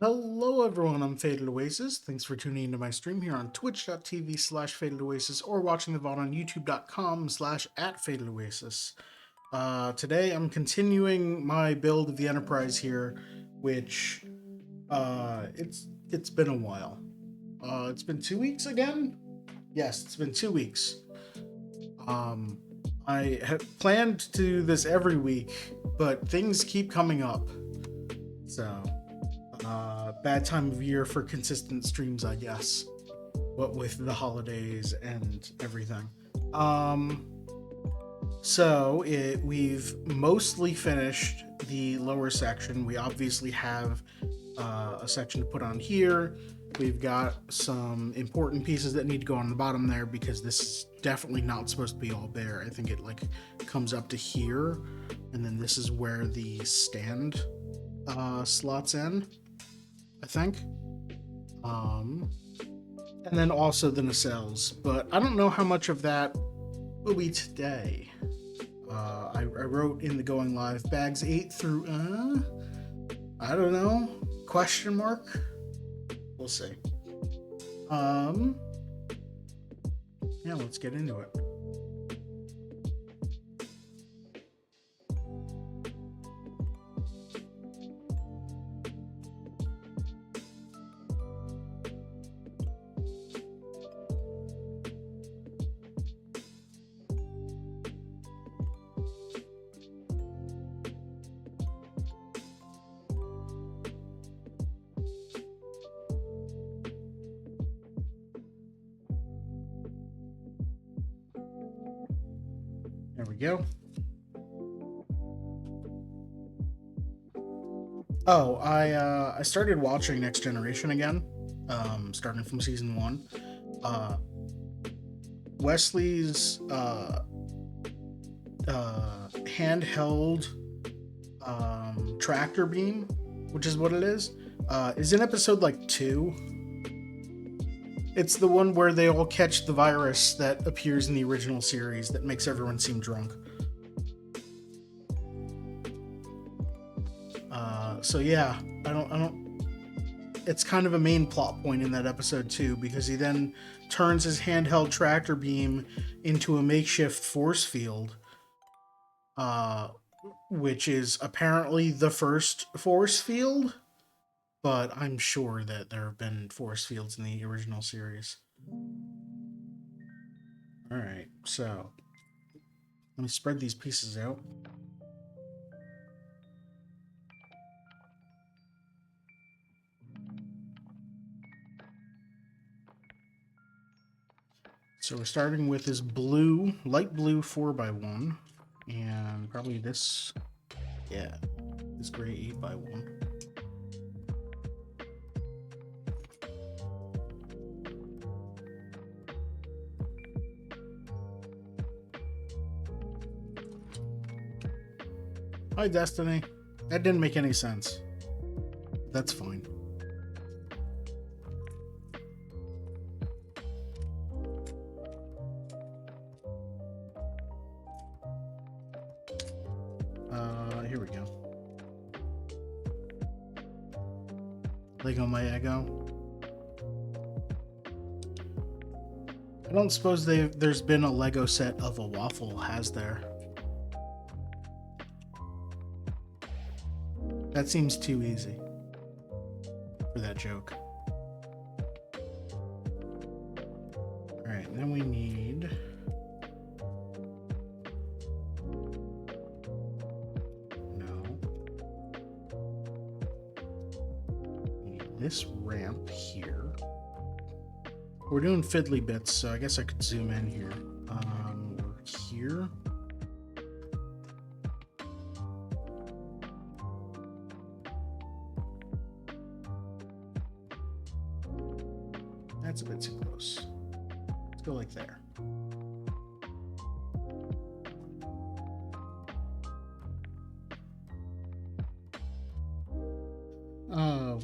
Hello everyone, I'm Faded Oasis. Thanks for tuning into my stream here on twitch.tv/Faded Oasis or watching the VOD on youtube.com/@Faded Oasis. Today I'm continuing my build of the Enterprise here, which it's been a while. It's been 2 weeks again? Yes, it's been 2 weeks. Um I have planned to do this every week, but things keep coming up. So bad time of year for consistent streams, I guess. What with the holidays and everything. Um, we've mostly finished the lower section. We obviously have a section to put on here. We've got some important pieces that need to go on the bottom there because this is definitely not supposed to be all bare. I think it like comes up to here, and then this is where the stand slots in, I think. And then also the nacelles, but I don't know how much of that will be today. I wrote in the going live bags 8 through I don't know, question mark. We'll see. Yeah, let's get into it. There we go. Oh, I started watching Next Generation again, starting from season 1. Wesley's handheld tractor beam, which is what it is in episode like 2. It's the one where they all catch the virus that appears in the original series that makes everyone seem drunk. So yeah, I don't. It's kind of a main plot point in that episode too, because he then turns his handheld tractor beam into a makeshift force field, which is apparently the first force field. But I'm sure that there have been force fields in the original series. Alright, so let me spread these pieces out. So we're starting with this blue, light blue 4x1, and probably this, yeah, this gray 8x1. Hi, Destiny. That didn't make any sense. That's fine. Here we go. Lego my Ego. I don't suppose there's been a Lego set of a waffle, has there? That seems too easy for that joke. Alright, then we need... No. We need this ramp here. We're doing fiddly bits, so I guess I could zoom in here. We're here. That's a bit too close. Let's go like there.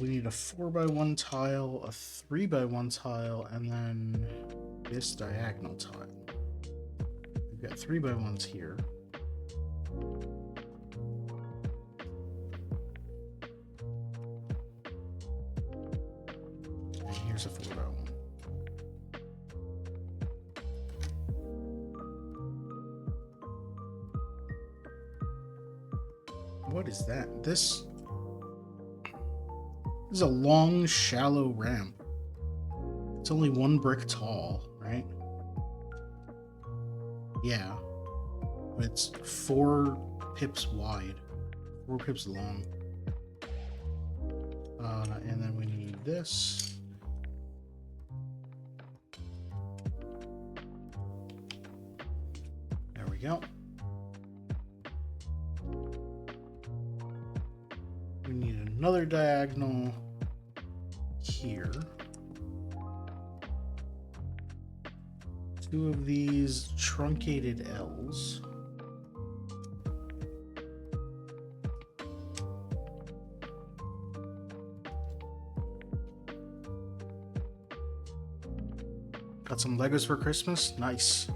We need a 4x1 tile, a 3x1 tile, and then this diagonal tile. We've got 3x1s here. here's a photo. What is that? This is a long, shallow ramp. It's only 1 brick tall, right? Yeah. It's 4 pips wide, 4 pips long. And then we need this. There we go. We need another diagonal here. 2 of these truncated L's. Got some Legos for Christmas? Nice.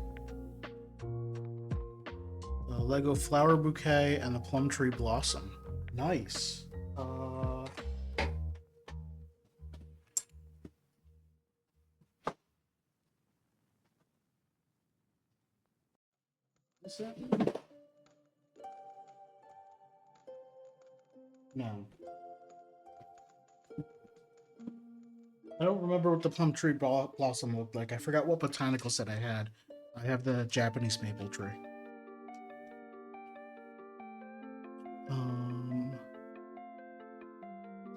The Lego flower bouquet and the plum tree blossom. Nice. Is that? No. I don't remember what the plum tree blossom looked like. I forgot what botanical set I had. I have the Japanese maple tree.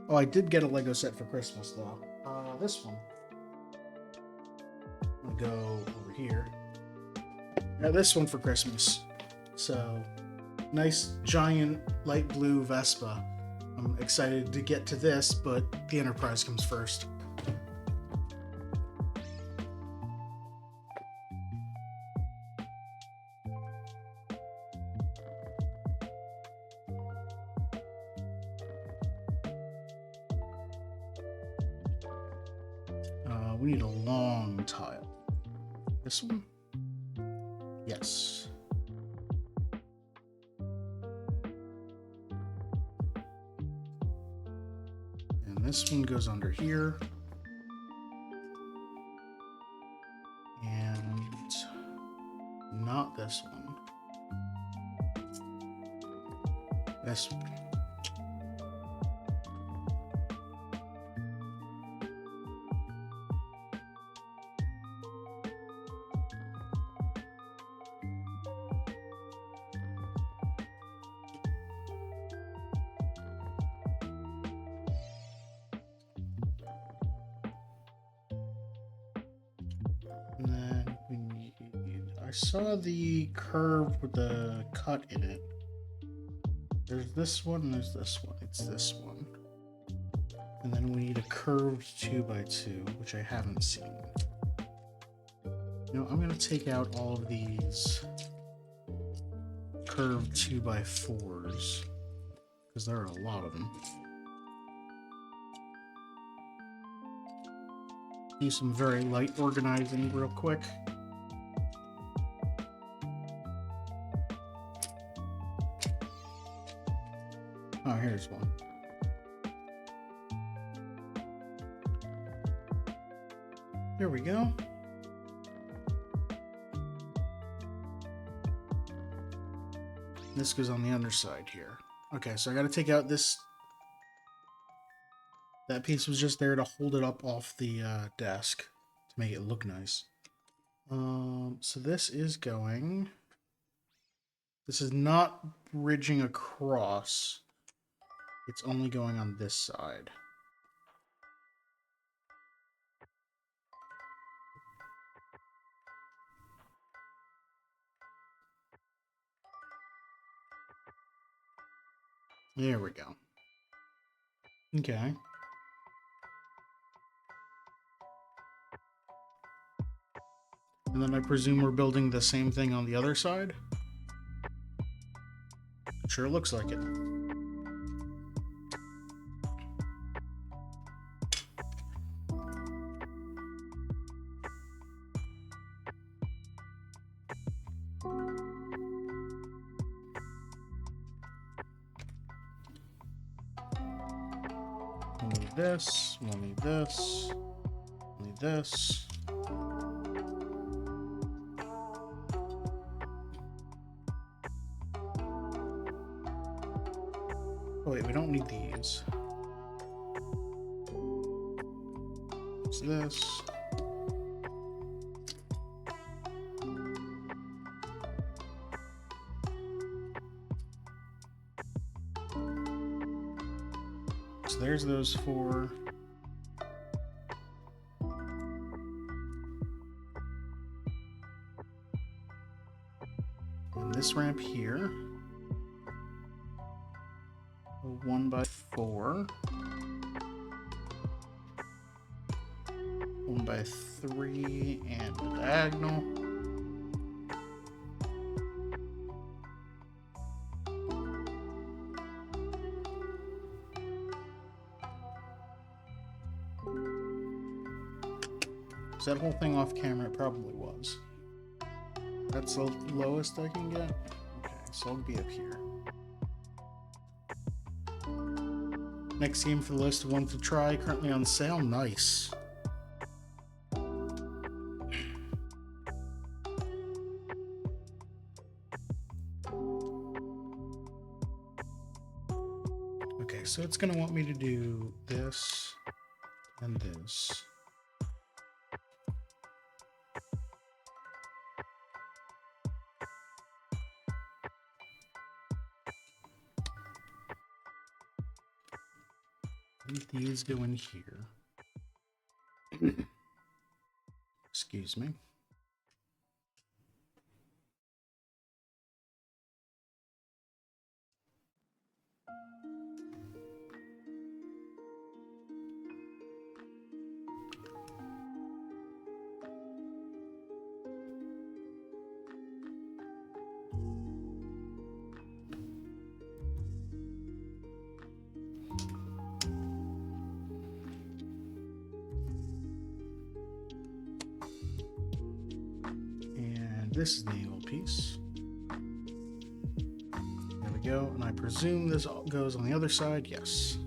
Oh, I did get a Lego set for Christmas, though. This one. I'm gonna go over here. Got this one for Christmas. So, nice, giant, light blue Vespa. I'm excited to get to this, but the Enterprise comes first. We need a long tile. This one? Yes. And this one goes under here. And not this one. This one. And then we need, I saw the curve with the cut in it. There's this one, there's this one, it's this one. And then we need a curved 2x2, which I haven't seen. You know, I'm gonna take out all of these curved 2x4s, because there are a lot of them. Do some very light organizing real quick. Oh, here's one. There we go. This goes on the underside here. Okay, so I gotta take out this. That piece was just there to hold it up off the desk to make it look nice. So this is going... This is not bridging across. It's only going on this side. There we go. Okay. And then I presume we're building the same thing on the other side? Sure looks like it. We'll need this, we'll need this. this. Oh wait, we don't need these. What's this? So there's those four. And this ramp here. 1x4. 1x3 and the diagonal. Is that whole thing off camera? It probably was. That's the lowest I can get? Okay, so I'll be up here. Next game for the list of one to try, currently on sale. Nice. Okay, so it's going to want me to do this and this. These go in here. Excuse me. This is the angle piece. There we go. And I presume this goes on the other side. Yes.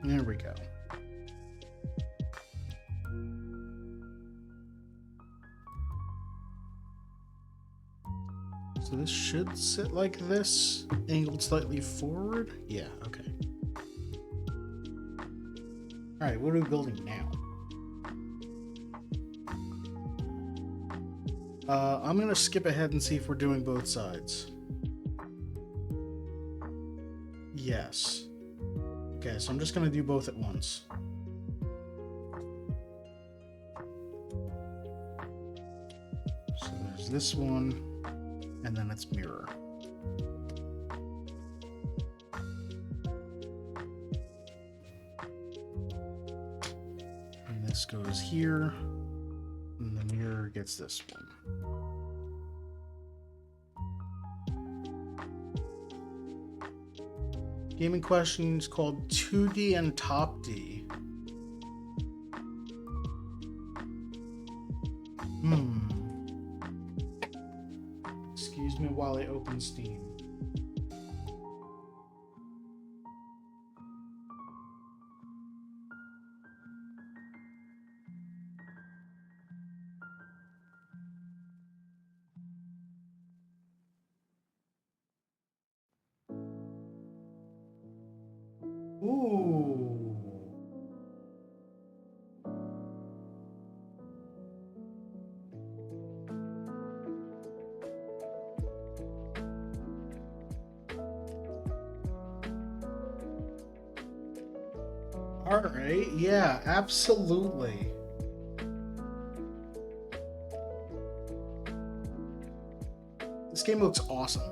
There we go. So this should sit like this, angled slightly forward. Yeah, okay. All right, what are we building now? I'm gonna skip ahead and see if we're doing both sides. Yes. Okay, so I'm just going to do both at once. So there's this one, and then it's mirror. And this goes here, and the mirror gets this one. Gaming question is called 2D and Top D. Excuse me while I open Steam. Ooh. All right, yeah, absolutely. This game looks awesome.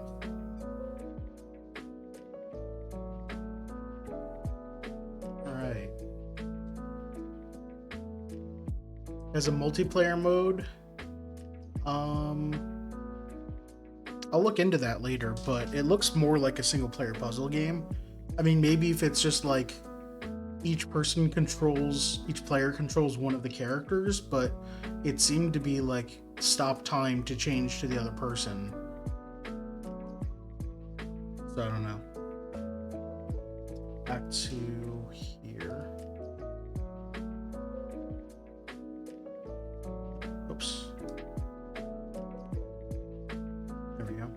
As a multiplayer mode, I'll look into that later, but it looks more like a single player puzzle game. I mean, maybe if it's just like each player controls one of the characters, but it seemed to be like stop time to change to the other person. So I don't know. Back to here. Oops. There we go.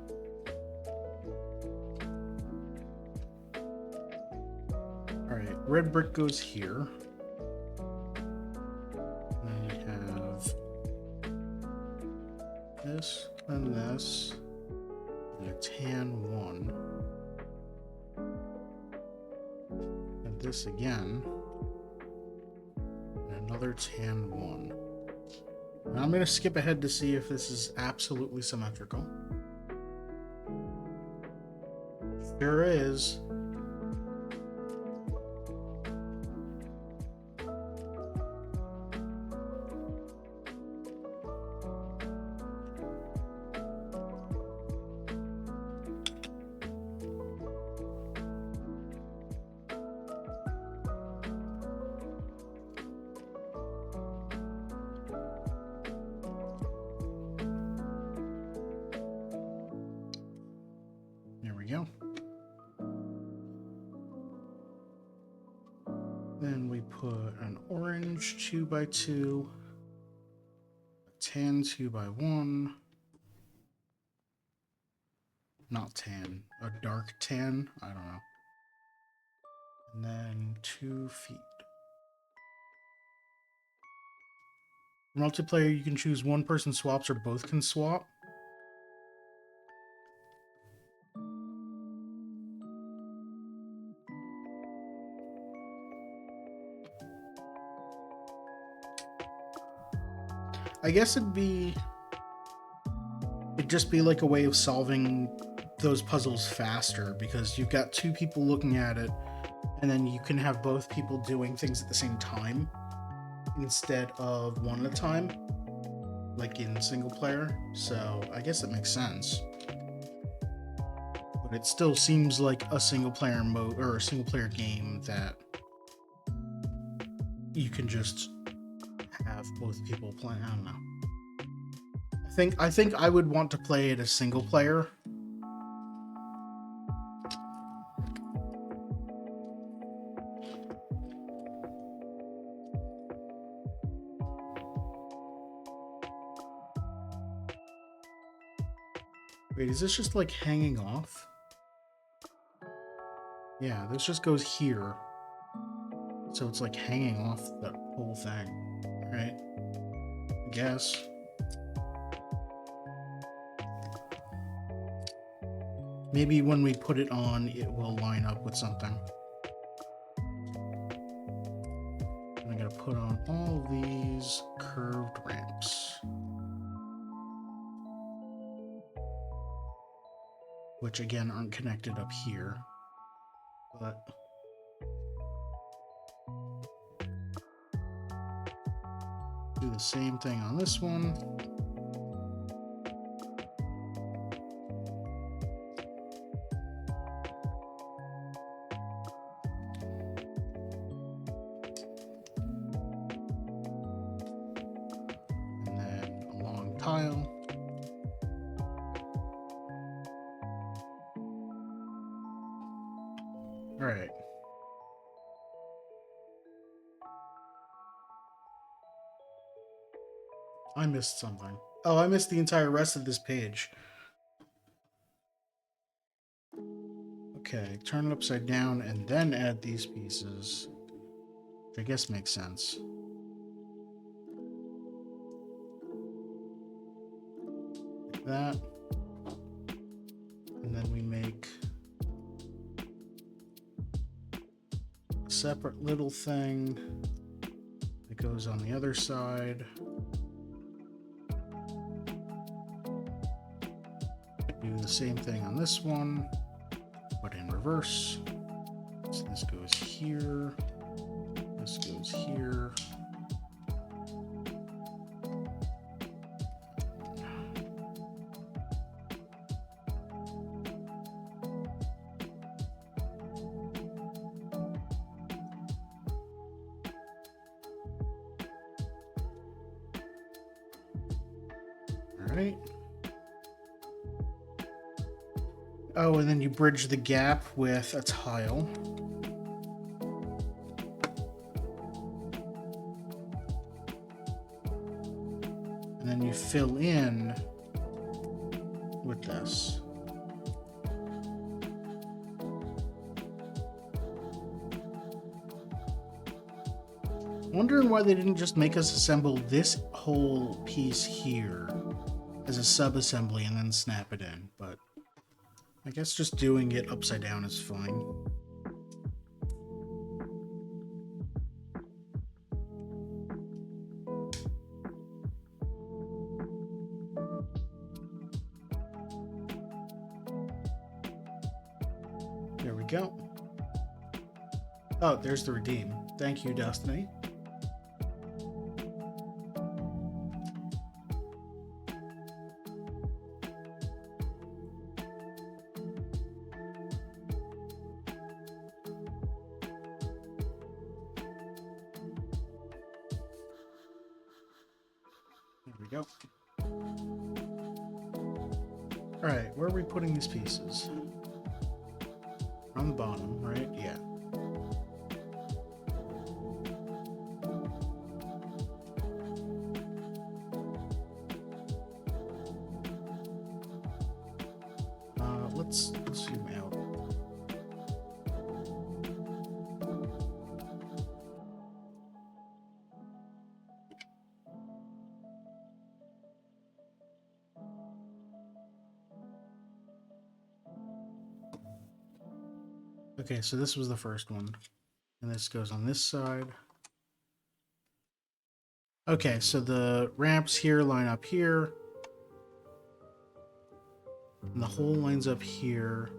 Alright, red brick goes here. And then we have this, and this, and a tan one. And this again. And another tan one. Now I'm going to skip ahead to see if this is absolutely symmetrical. Sure is. There we go. Then we put an orange 2x2, a tan 2x1, not tan, a dark tan, I don't know. And then 2 feet. For multiplayer, you can choose one person swaps or both can swap. I guess it'd just be like a way of solving those puzzles faster, because you've got 2 people looking at it, and then you can have both people doing things at the same time instead of one at a time, like in single player. So I guess it makes sense. But it still seems like a single player mode or a single player game that you can just have both people play. I don't know. I think I would want to play it as single player. Wait, is this just like hanging off? Yeah, this just goes here. So it's like hanging off the whole thing, right? I guess. Maybe when we put it on, it will line up with something. I'm gonna put on all of these curved ramps, which again aren't connected up here, but do the same thing on this one. Tile. All right. I missed something. Oh, I missed the entire rest of this page. Okay, turn it upside down and then add these pieces, which I guess makes sense. Like that. And then we make a separate little thing that goes on the other side. Do the same thing on this one, but in reverse. So this goes here, this goes here. right? Oh, and then you bridge the gap with a tile. And then you fill in with this. Wondering why they didn't just make us assemble this whole piece here as a sub-assembly and then snap it in, but I guess just doing it upside down is fine. There we go. Oh, there's the redeem. Thank you, Destiny. There we go. Alright, where are we putting these pieces? On the bottom, right? Yeah. Let's zoom out. Okay, so this was the first one. And this goes on this side. Okay, so the ramps here line up here. And the hole lines up here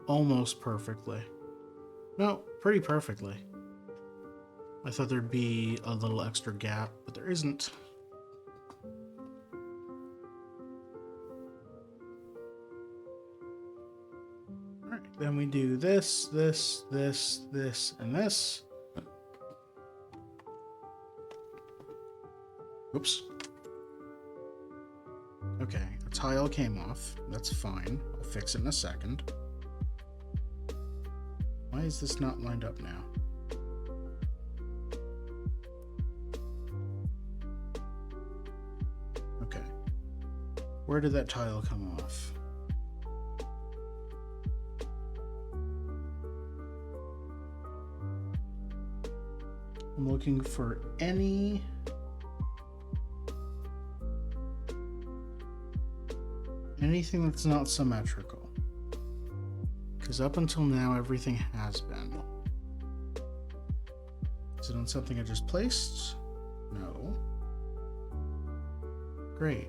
almost perfectly. No, pretty perfectly. I thought there'd be a little extra gap, but there isn't. Alright, then we do this, this, and this. Oops. Okay, a tile came off. That's fine. I'll fix it in a second. Why is this not lined up now? Okay. Where did that tile come off? I'm looking for anything that's not symmetrical. Because up until now, everything has been. Is it on something I just placed? No. Great.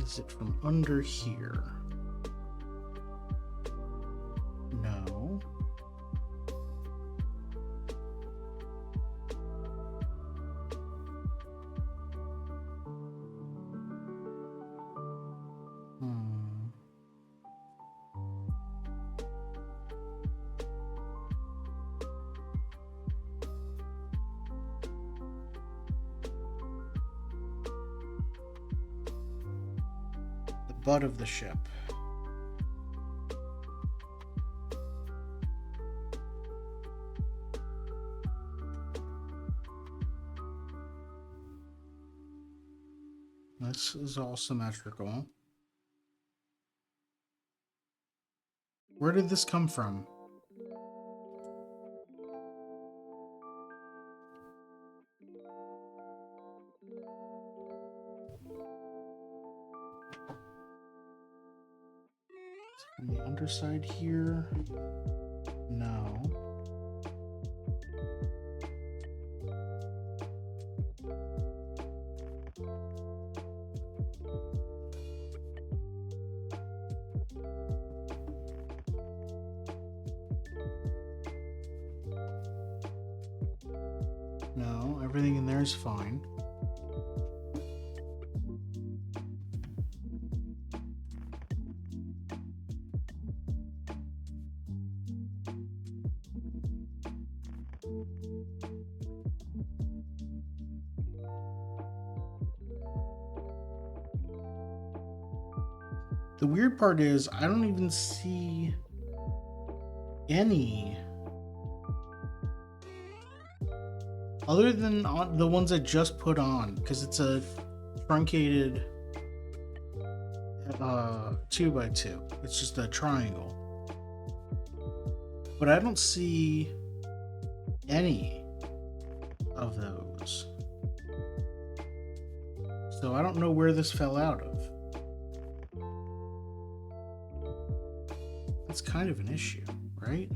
Is it from under here? No. Butt of the ship. This is all symmetrical. Where did this come from? On the underside here? No. No, everything in there is fine. The weird part is I don't even see any other than on the ones I just put on, because it's a truncated 2x2. It's just a triangle. But I don't see any of those. So I don't know where this fell out of. That's kind of an issue, right?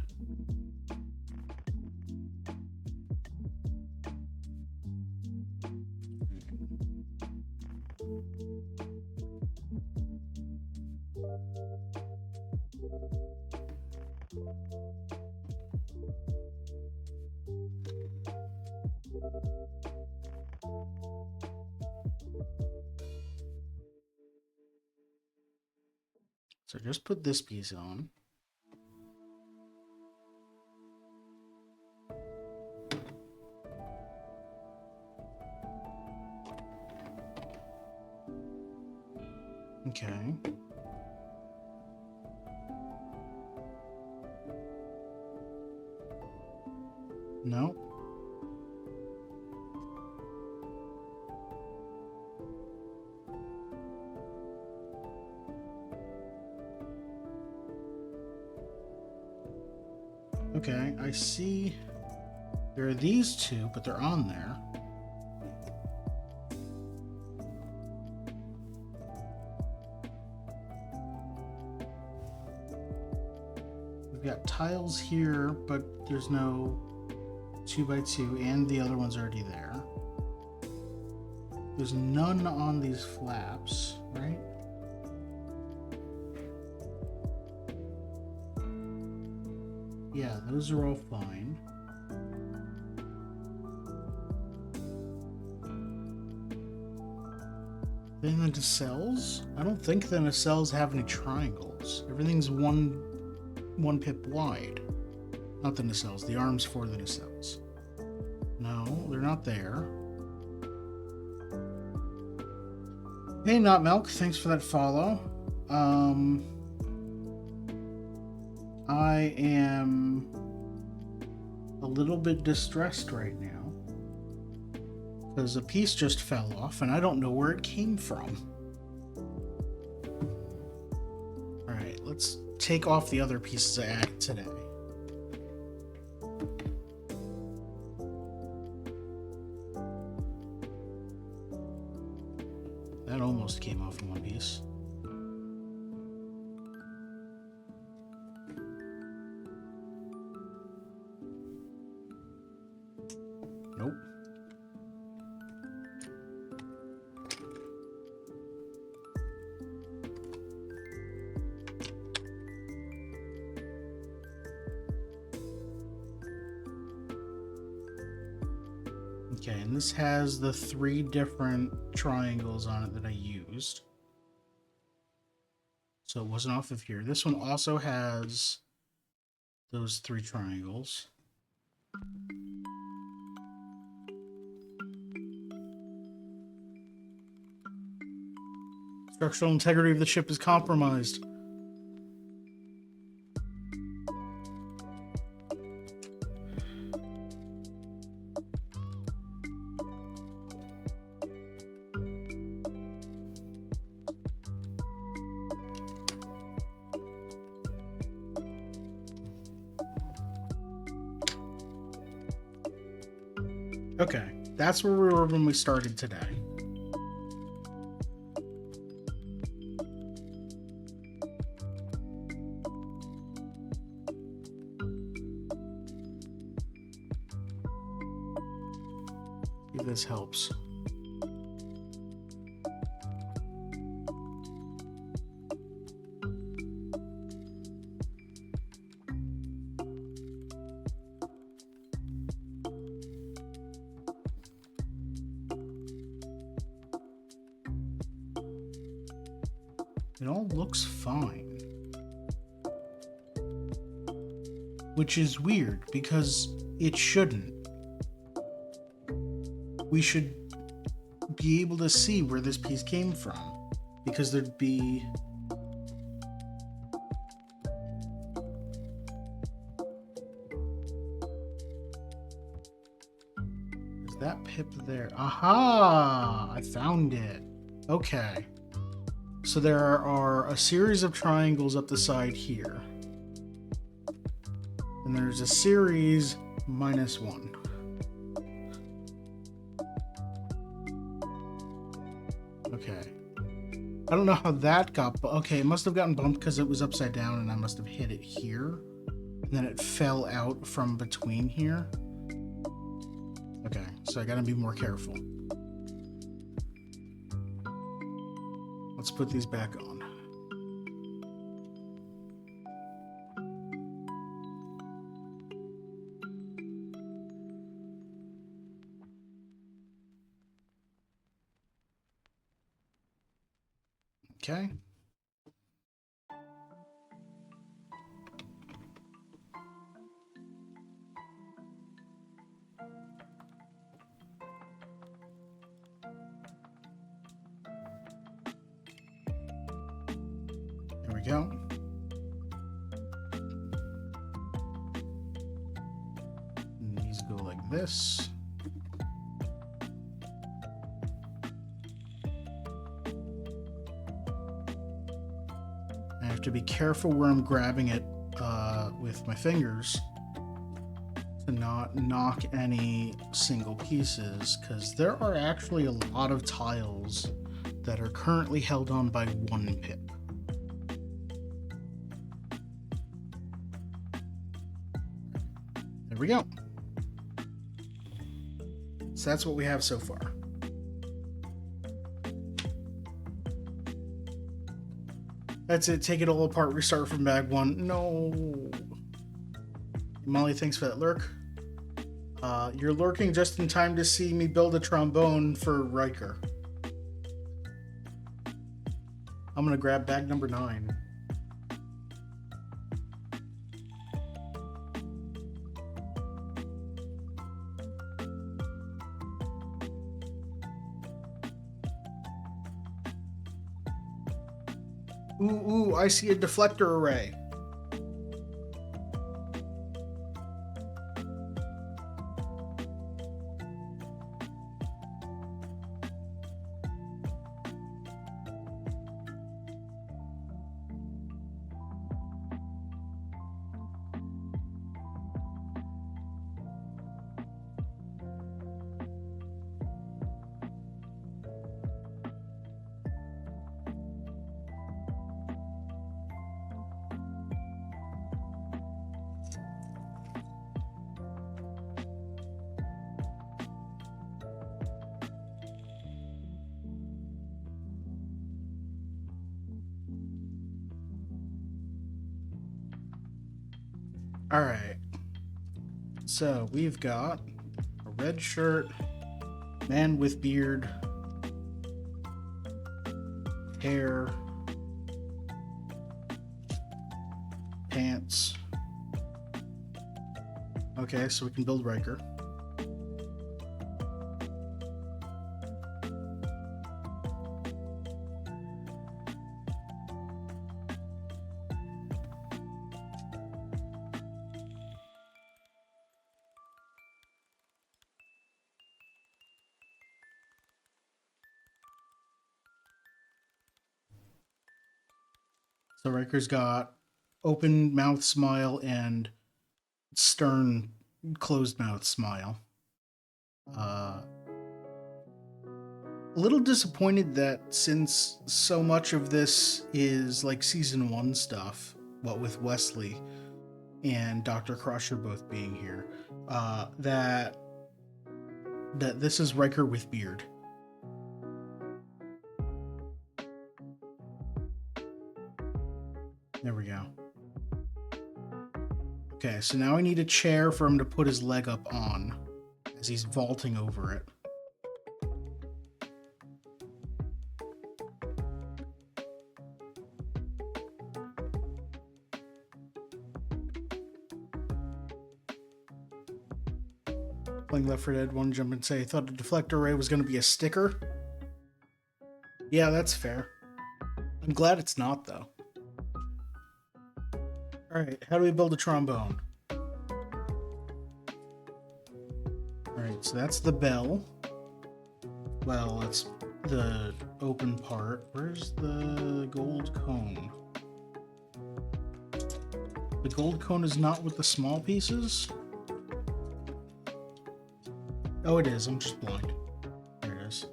So just put this piece on. Okay. No. Okay, I see there are these two, but they're on there. We've got tiles here, but there's no 2x2, and the other one's already there. There's none on these flaps, right? Yeah, those are all fine. Then the nacelles? I don't think the nacelles have any triangles. Everything's one pip wide. Not the nacelles, the arms for the nacelles. No, they're not there. Hey, Not Milk, thanks for that follow. I am a little bit distressed right now because a piece just fell off and I don't know where it came from. All right, let's take off the other pieces I added today. That almost came off in one piece. Nope. Okay, and this has the 3 different triangles on it that I used. So it wasn't off of here. This one also has those 3 triangles. Structural integrity of the ship is compromised. Okay, that's where we were when we started today. If this helps. It all looks fine. which is weird because it shouldn't. We should be able to see where this piece came from, because there'd be... Is that pip there? Aha! I found it. Okay. So there are a series of triangles up the side here. And there's a series -1. Okay. I don't know how that got... Okay, it must have gotten bumped because it was upside down and I must have hit it here. And then it fell out from between here. Okay, so I gotta be more careful. Let's put these back on. Okay. There we go. And these go like this. I have to be careful where I'm grabbing it with my fingers to not knock any single pieces, because there are actually a lot of tiles that are currently held on by one pip. There we go. So that's what we have so far. That's it. Take it all apart. Restart from bag 1. No. Molly, thanks for that lurk. You're lurking just in time to see me build a trombone for Riker. I'm gonna grab bag number 9. Ooh, I see a deflector array. All right. So we've got a red shirt, man with beard, hair, pants. Okay, so we can build Riker. So Riker's got open mouth smile and stern closed mouth smile. A little disappointed that since so much of this is like season 1 stuff, what with Wesley and Dr. Crusher both being here, that this is Riker with beard. There we go. Okay, so now I need a chair for him to put his leg up on as he's vaulting over it. playing Left 4 Dead, one jump and say, I thought the deflector array was going to be a sticker. Yeah, that's fair. I'm glad it's not, though. Alright, how do we build a trombone? Alright, so that's the bell. Well, that's the open part. Where's the gold cone? The gold cone is not with the small pieces? Oh, it is. I'm just blind. There it is.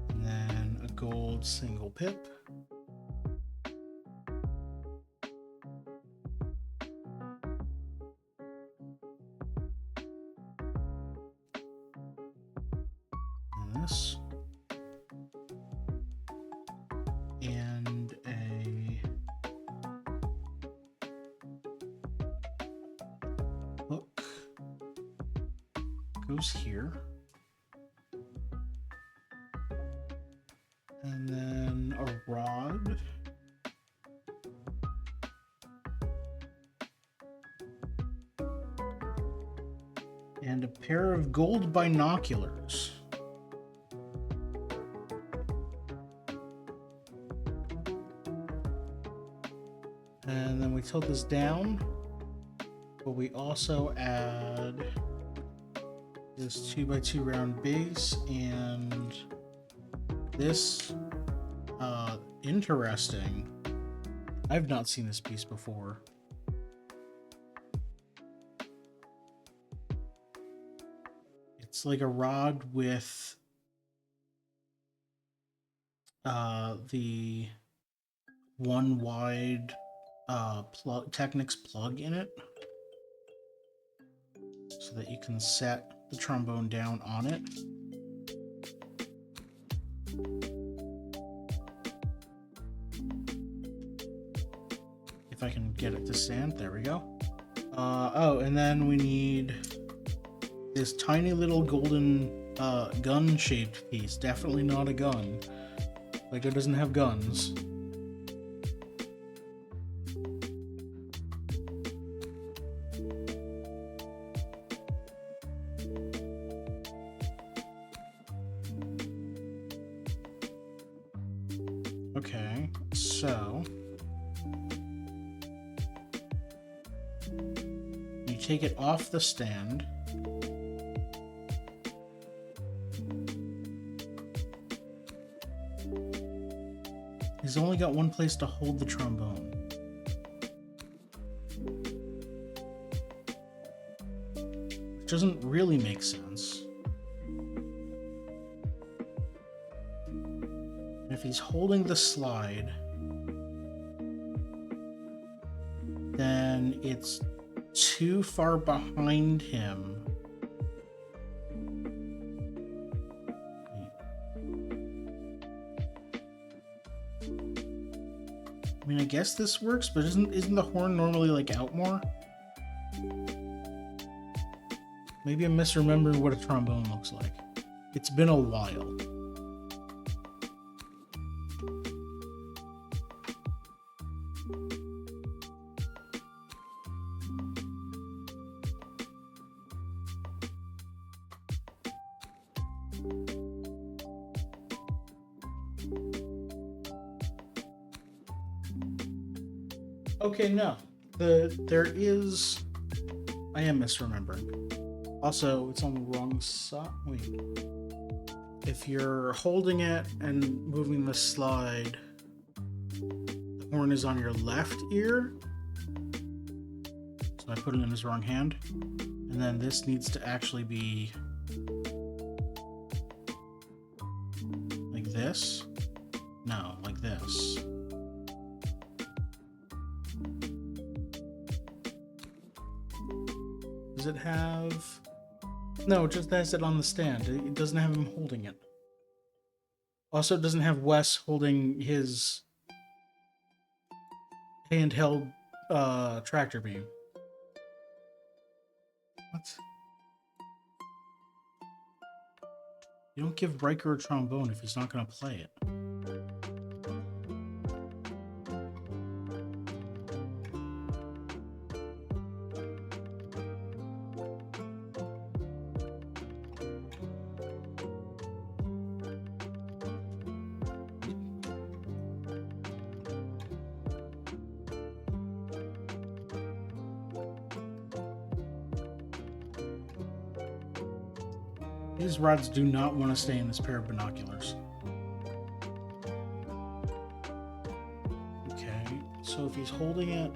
And then a gold single pip. And this. And a hook goes here. And then a rod. And a pair of gold binoculars. And then we tilt this down, but we also add this 2x2 round base and this. Interesting. I've not seen this piece before. It's like a rod with the one wide Technics plug in it, so that you can set the trombone down on it. If I can get it to stand, there we go. Oh, and then we need this tiny little golden gun-shaped piece. Definitely not a gun. Lego doesn't have guns. Okay, so you take it off the stand. He's only got one place to hold the trombone. Which doesn't really make sense. If he's holding the slide, then it's too far behind him. I mean, I guess this works, but isn't the horn normally like out more? Maybe I'm misremembering what a trombone looks like. It's been a while. Okay, no. There is... I am misremembering. Also, it's on the wrong side. Wait. If you're holding it and moving the slide, the horn is on your left ear. So I put it in his wrong hand. And then this needs to actually be like this. No, like this. Does it have... No, it just has it on the stand. It doesn't have him holding it. Also, it doesn't have Wes holding his handheld tractor beam. What? You don't give Riker a trombone if he's not going to play it. These rods do not want to stay in this pair of binoculars. Okay, so if he's holding it...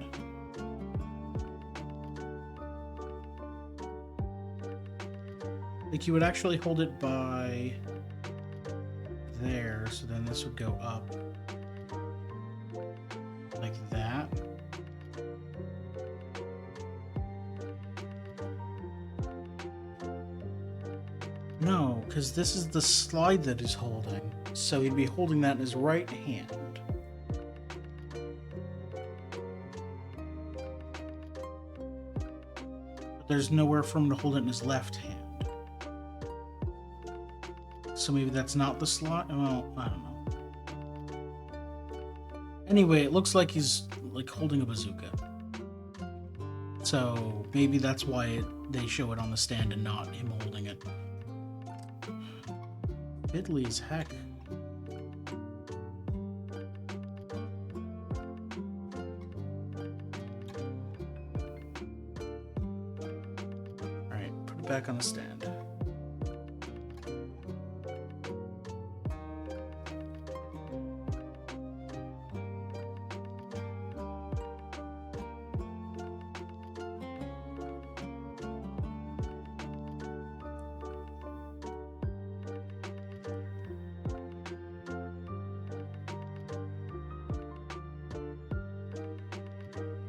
Like, you would actually hold it by there, so then this would go up like that. No, because this is the slide that he's holding, so he'd be holding that in his right hand. But there's nowhere for him to hold it in his left hand. So maybe that's not the slide? Well, I don't know. Anyway, it looks like he's like holding a bazooka. So maybe that's why they show it on the stand and not him holding it. Fiddly as heck. Alright, put it back on the stand.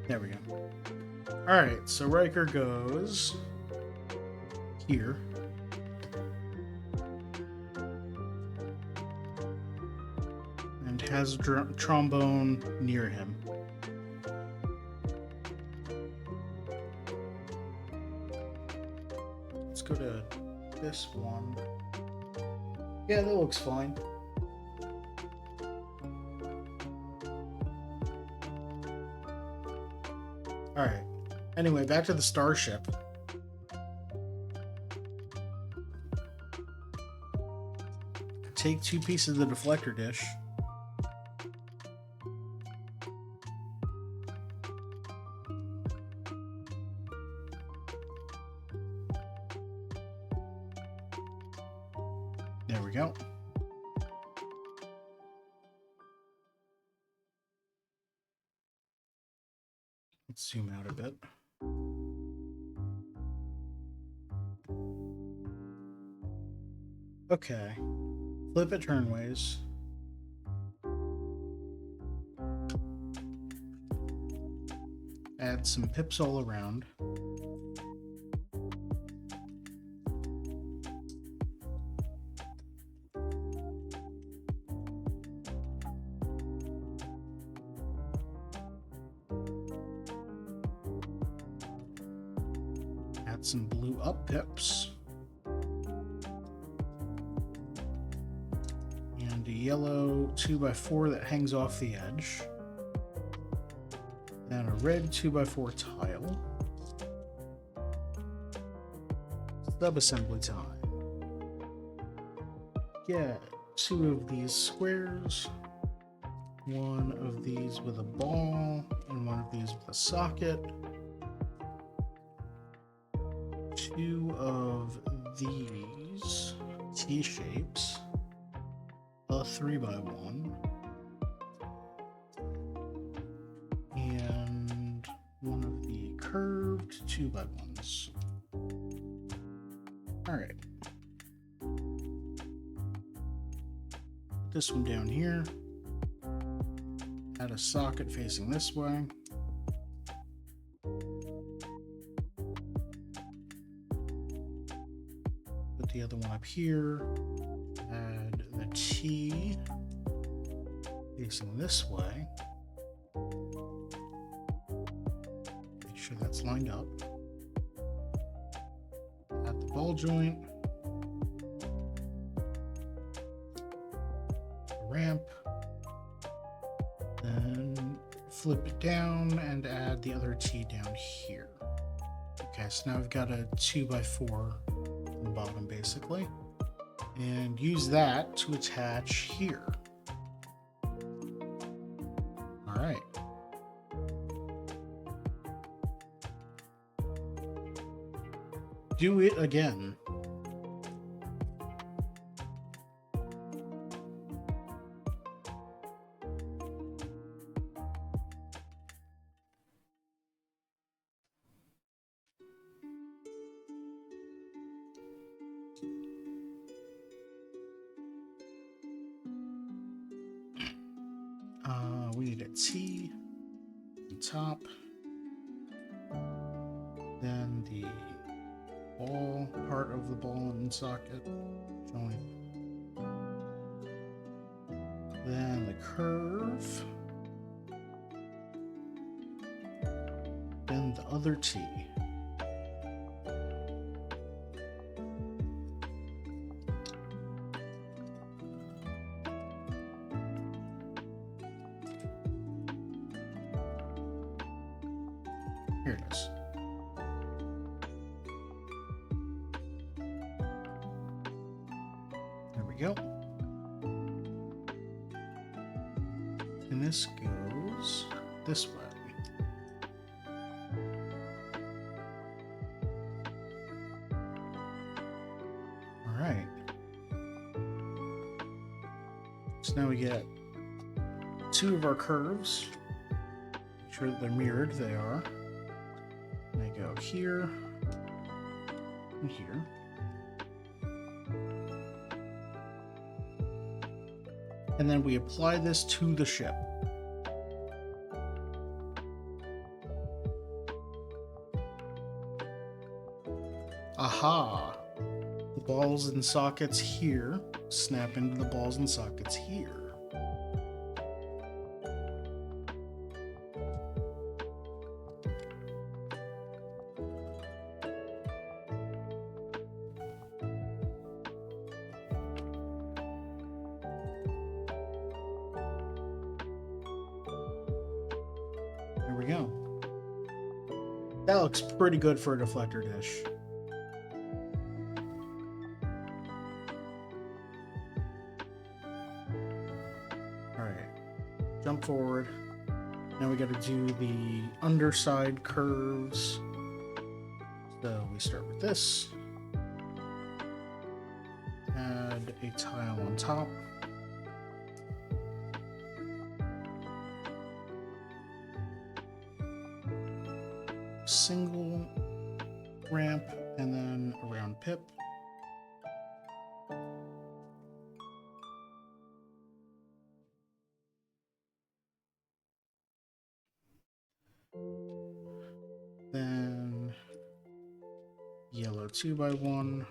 There we go. Alright, so Riker goes here. And has a trombone near him. Let's go to this one. Yeah, that looks fine. Alright. Anyway, back to the starship. Take 2 pieces of the deflector dish. There we go. Let's zoom out a bit. Okay. Flip it turnways. Add some pips all around. Add some blue up pips. And a yellow 2x4 that hangs off the edge. Then a red 2x4 tile. Sub-assembly time. Get 2 of these squares. 1 of these with a ball. And 1 of these with a socket. 2 of these T-shapes. A 3x1. And 1 of the curved 2x1s. Alright. Put this one down here. Add a socket facing this way. Put the other one up here. Add the T facing this way. Make sure that's lined up. Add the ball joint. Ramp. Then flip it down and add the other T down here. Okay, so now we've got a 2x4 on the bottom basically. And use that to attach here. All right. Do it again. need a T on top. Then the ball, part of the ball and socket joint. Then the curve. Then the other T. Here it is. There we go. And this goes this way. All right. So now we get two of our curves. Make sure that they're mirrored. They are. They go here and here. And then we apply this to the ship. Aha! The balls and sockets here snap into the balls and sockets here. There we go. That looks pretty good for a deflector dish. Jump forward. Now we got to do the underside curves. So we start with this. Add a tile on top. Single ramp and then a round pip. Then yellow 2x1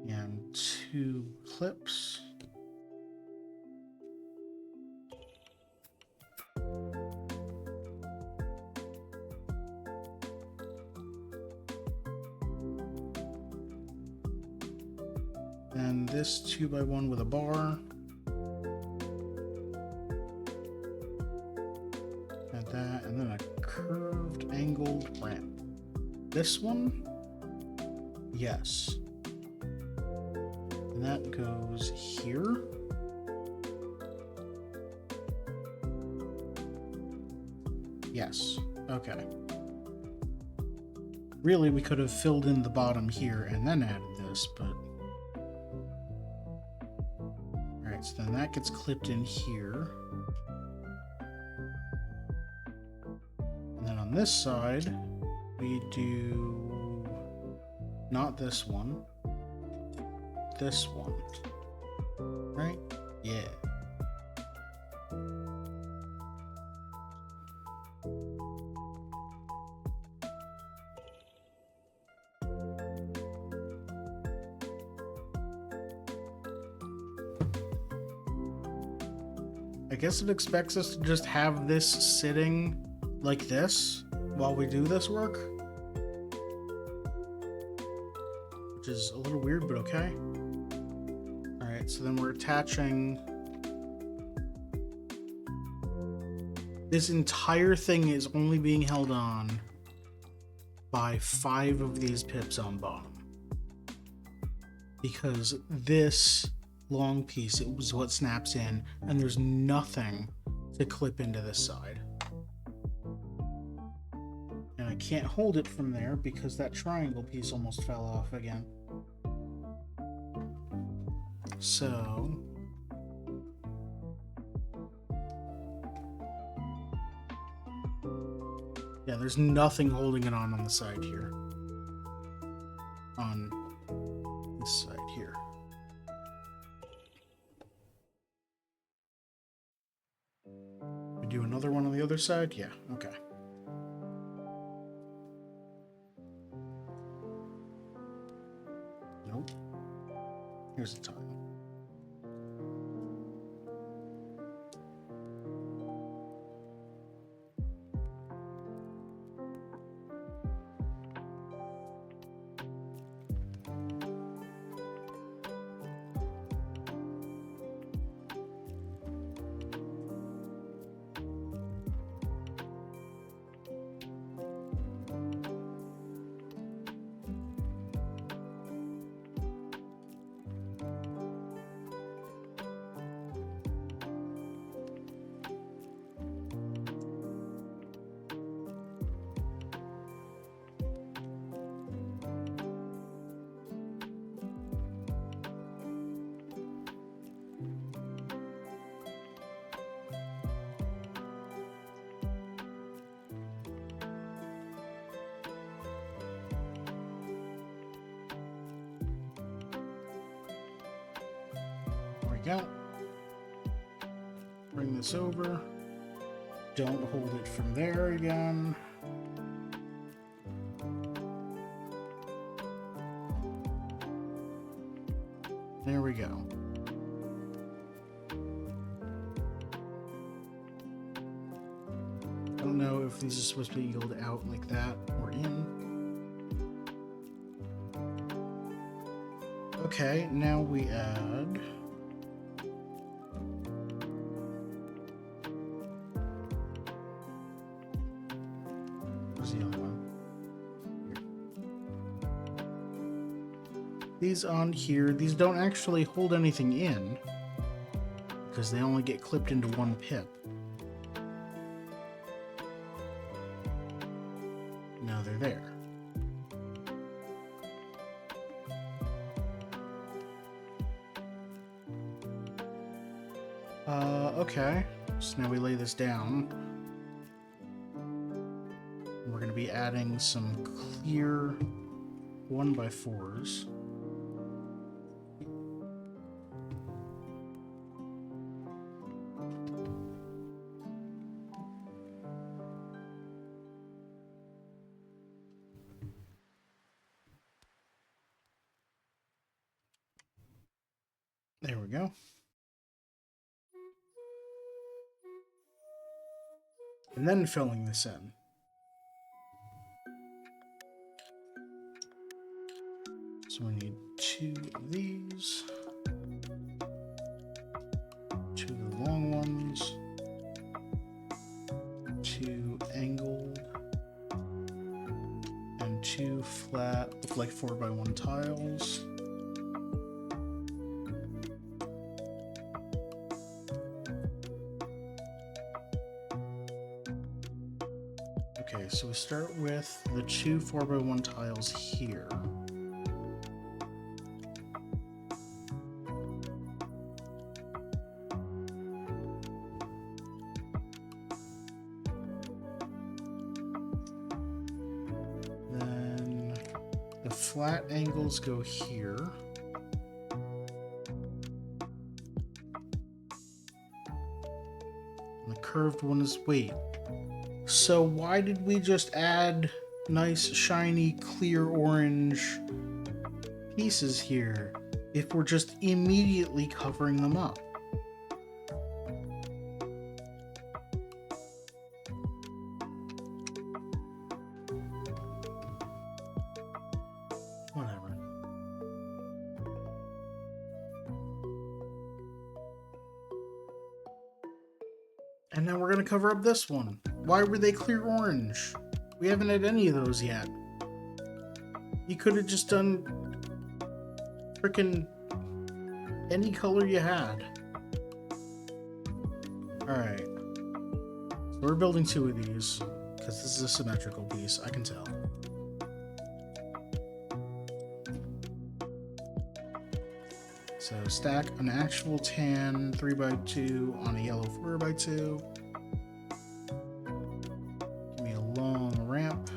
and 2 clips. And this 2x1 with a bar. Add that, and then a curved angled ramp. This one, yes. And that goes here. Yes, okay. Really, we could have filled in the bottom here and then added this, but... Alright, so then that gets clipped in here. And then on this side, we do not this one, this one, right? Yeah. I guess it expects us to just have this sitting like this while we do this work, which is a little weird, but okay. All right, so then we're attaching. This entire thing is only being held on by 5 of these pips on bottom, because this long piece, it was what snaps in, and there's nothing to clip into this side. And I can't hold it from there because that triangle piece almost fell off again. So yeah, there's nothing holding it on the side here. On this side here. other side? Yeah, okay. Nope. Here's the tile. Out. Bring this over. Don't hold it from there again. There we go. I don't know if these are supposed to be angled out like that or in. Okay, now we add the other one. Here. These on here, these don't actually hold anything in because they only get clipped into one pip. Now they're there. Okay, so now we lay this down. We're going to be adding some clear 1x4s. There we go. And then filling this in. So we need 2 of these, 2 of the long ones, 2 angled, and 2 flat, look like 4x1 tiles. Okay, so we start with the 2 4x1 tiles here. Then the flat angles go here. And the curved one is, wait. So why did we just add nice, shiny, clear orange pieces here if we're just immediately covering them up? Whatever. And now we're going to cover up this one. Why were they clear orange? We haven't had any of those yet. You could have just done frickin' any color you had. Alright. So we're building 2 of these, because this is a symmetrical piece, I can tell. So stack an actual tan 3x2 on a yellow 4x2. Give me a long ramp.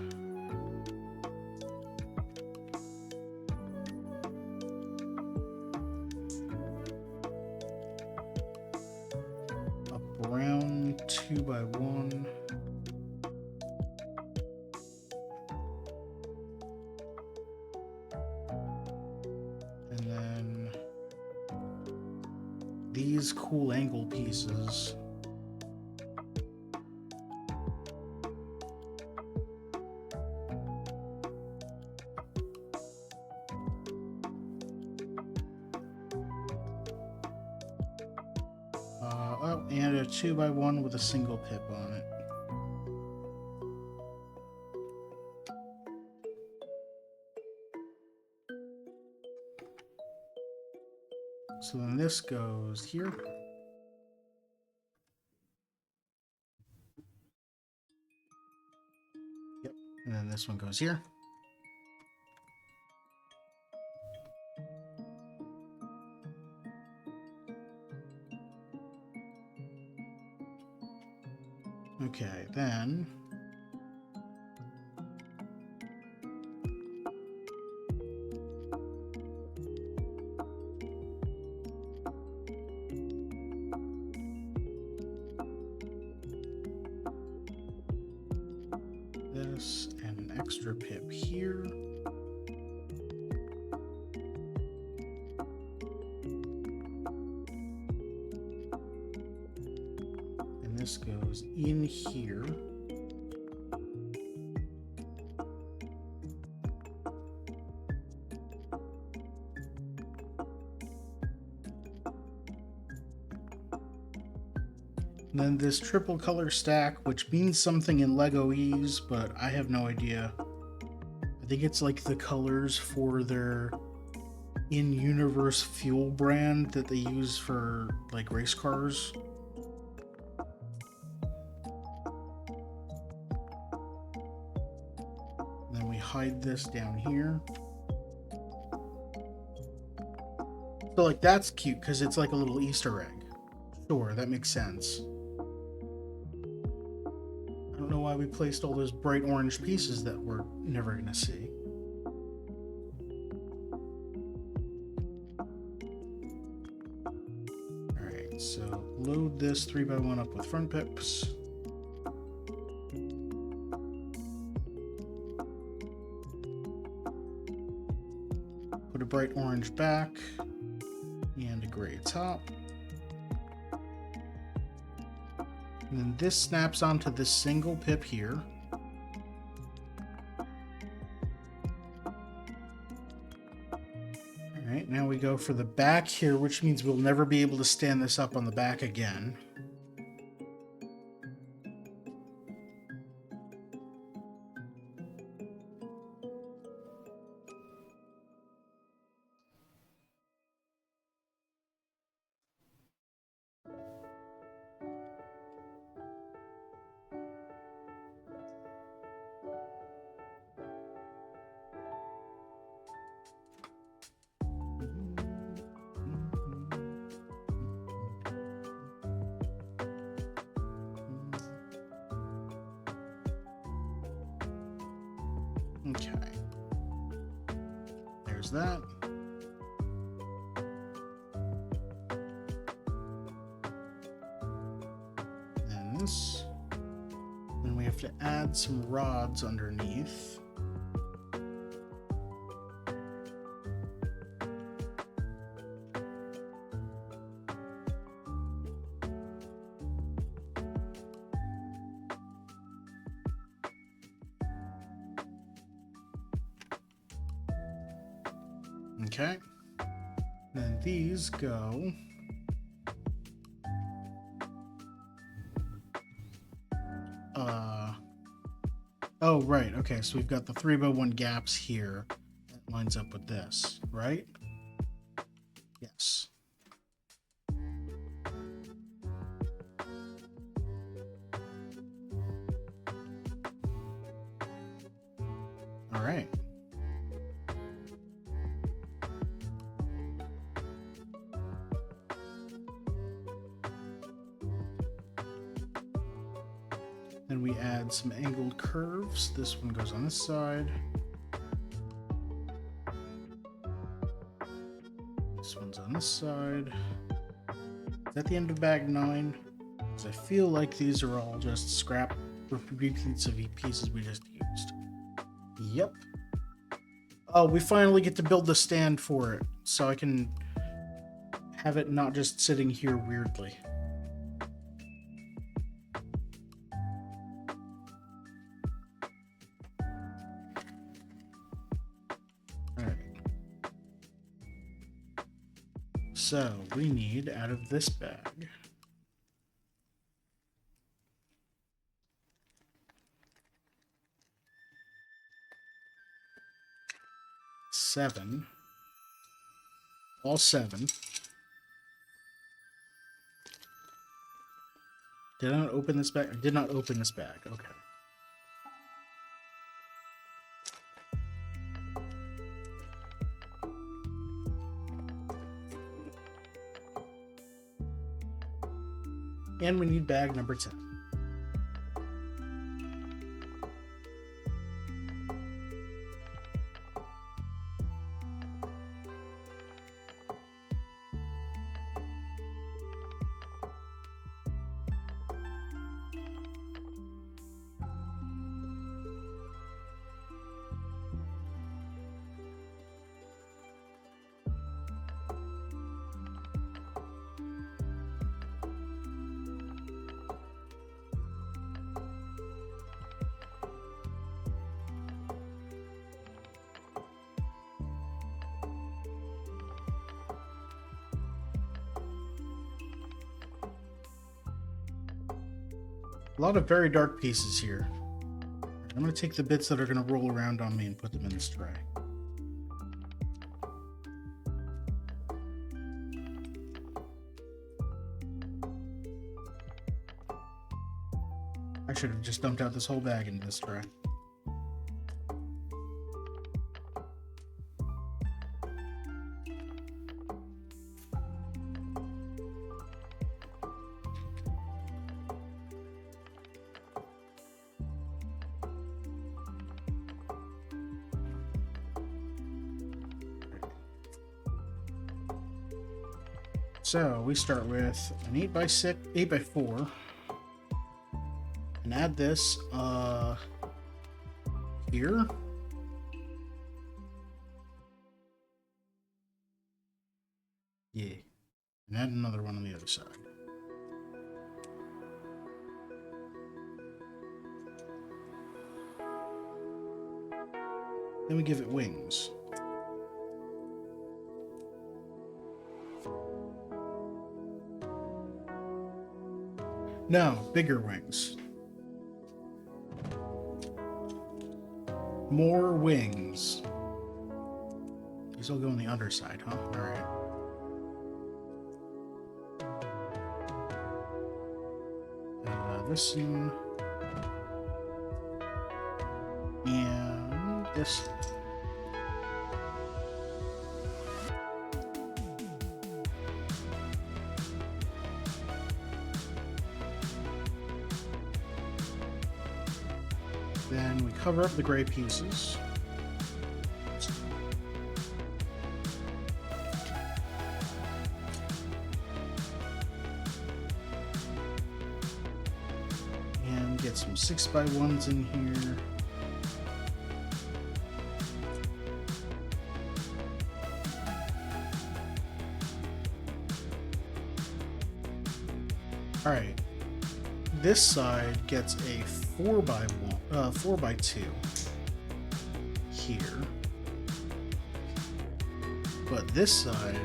A brown 2x1. these cool angle pieces. Oh, and a 2x1 with a single pip on it. So then this goes here. Yep, and then this one goes here. Okay, then this and an extra pip here. And this goes in here. And then this triple color stack, which means something in LEGOese, but I have no idea. I think it's like the colors for their in-universe fuel brand that they use for like race cars. And then we hide this down here. So like that's cute because it's like a little Easter egg. Sure, that makes sense. I don't know why we placed all those bright orange pieces that we're never gonna see. Alright, so load this 3x1 up with front pips. Put a bright orange back and a gray top. And then this snaps onto this single pip here. Alright, now we go for the back here, which means we'll never be able to stand this up on the back again. Okay. There's that. Then this. Then we have to add some rods underneath. Okay. Then these go. Oh, right. Okay, so we've got the 3x1 gaps here. That lines up with this, right? Yes. All right. Then we add some angled curves. This one goes on this side. This one's on this side. Is that the end of bag 9? Because I feel like these are all just scrap repeats of pieces we just used. Yep. Oh, we finally get to build the stand for it. So I can have it not just sitting here weirdly. Alright. So we need out of this bag. Seven. All 7. Did I not open this bag? I did not open this bag. Okay. And we need bag number 10. A lot of very dark pieces here. I'm going to take the bits that are going to roll around on me and put them in this tray. I should have just dumped out this whole bag into this tray. So we start with an 8x4, and add this here. Yeah, and add another one on the other side. Then we give it wings. No, bigger wings. More wings. These will go on the underside, huh? Alright. This one. And this one. Then we cover up the gray pieces. And get some 6x1s in here. Alright. This side gets a 4x2 here, but this side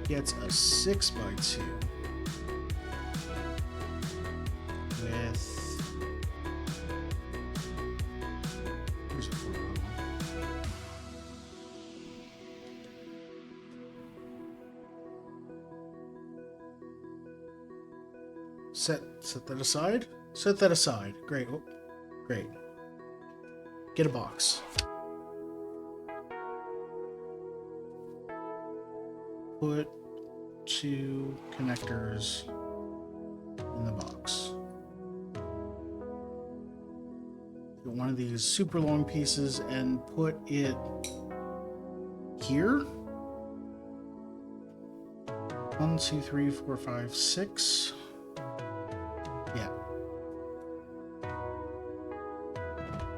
gets a 6x2 with, here's a 4x1. Set that aside. Set that aside. Great. Oh, great. Get a box. Put 2 connectors in the box. Get one of these super long pieces and put it here. 1, 2, 3, 4, 5, 6. Yeah.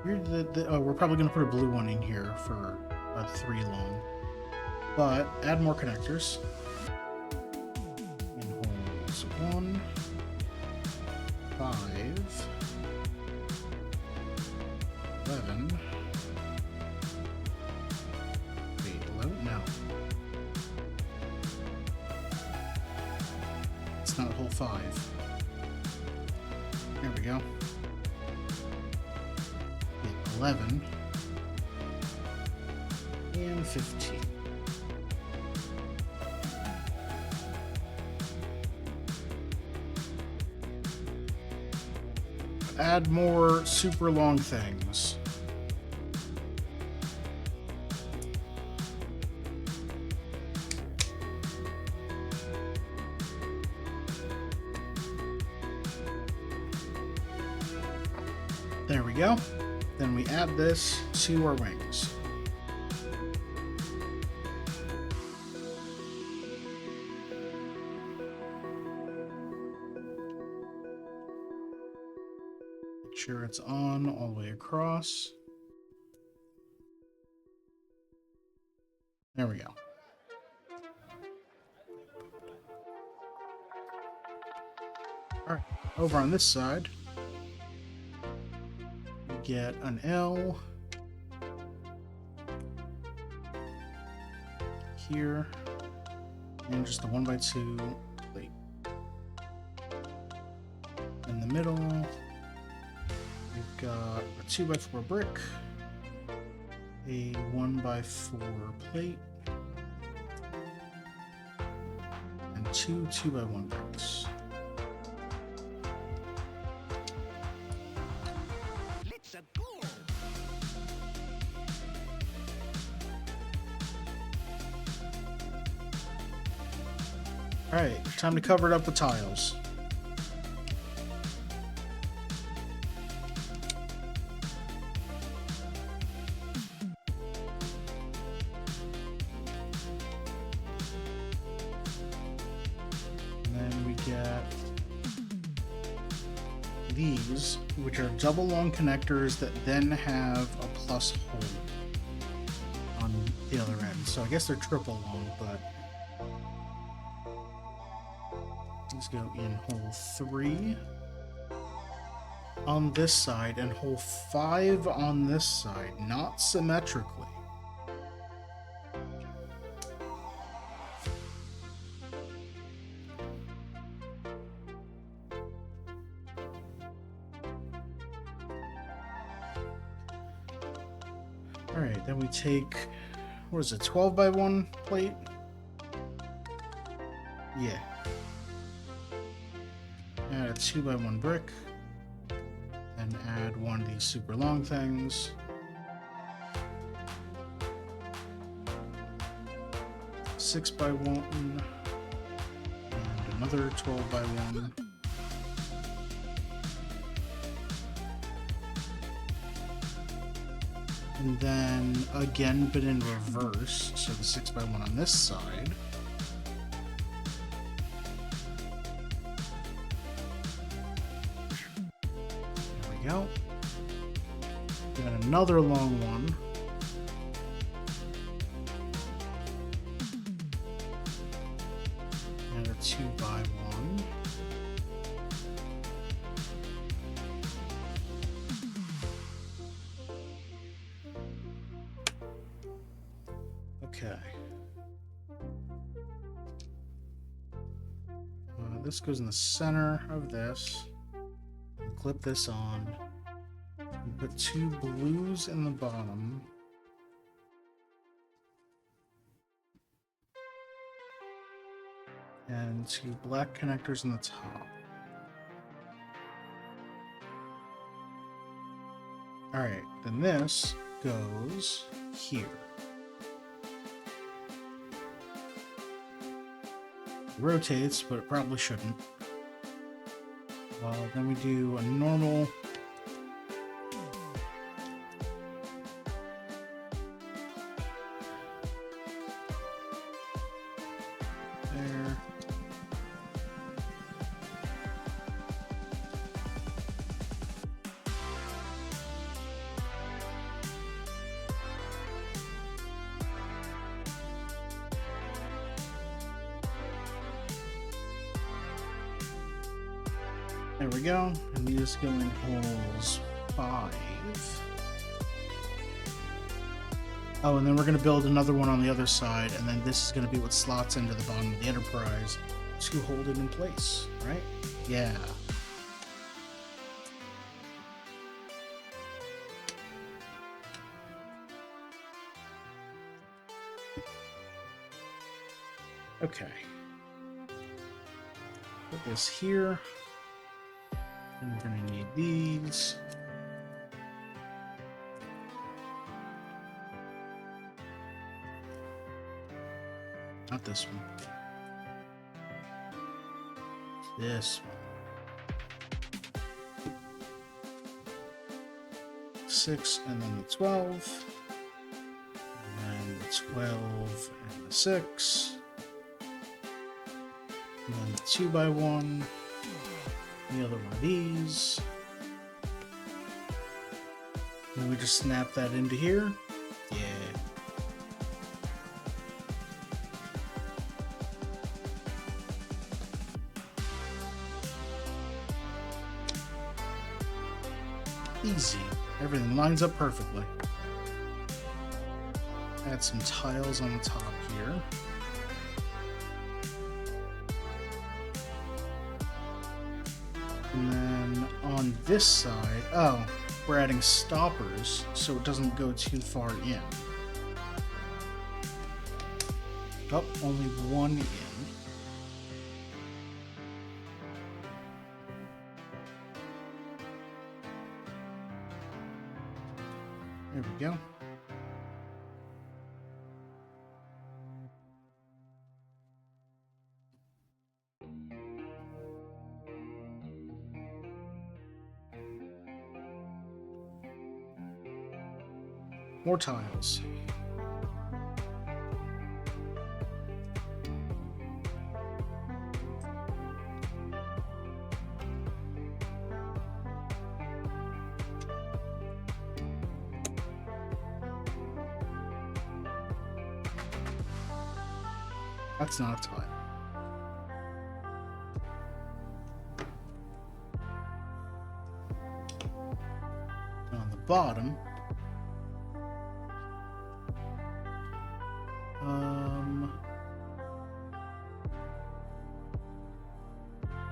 We're probably going to put a blue one in here for a 3 long. but add more connectors. In holes 1, 5, 11. Wait, 11? No. It's not hole 5. There we go. 11 and 15. Add more super long things. There we go. Then we add this to our wings. Make sure it's on all the way across. There we go. All right, over on this side, we get an L here, and just a 1x2 plate. In the middle, we've got a 2x4 brick, a 1x4 plate, and two 2x1 bricks. Alright, time to cover it up with tiles. And then we get these, which are double long connectors that then have a plus hole on the other end. So I guess they're triple long, but these go in hole 3 on this side and hole 5 on this side, not symmetrically. Alright, then we take, what is it, 12x1 plate? Yeah. Add a 2x1 brick, and add one of these super long things. Six by one, and another 12x1. And then again, but in reverse, so the 6x1 on this side. Go. Then another long one. And a 2x1. Okay. This goes in the center of this. Clip this on. Put two blues in the bottom. And two black connectors in the top. Alright, then this goes here. It rotates, but it probably shouldn't. Well, then we do a normal there. There we go. And these go in holes 5. Oh, and then we're going to build another one on the other side, and then this is going to be what slots into the bottom of the Enterprise to hold it in place, right? Yeah. Okay. Put this here. And we're going to need these. Not this one. This one. 6 and then the 12. And then the 12 and the 6. And then the 2x1. The other one of these. And then we just snap that into here. Yeah. Easy. Everything lines up perfectly. Add some tiles on the top here. And then on this side, oh, we're adding stoppers so it doesn't go too far in. Oh, only one in. There we go. More tiles. That's not a tile. And on the bottom,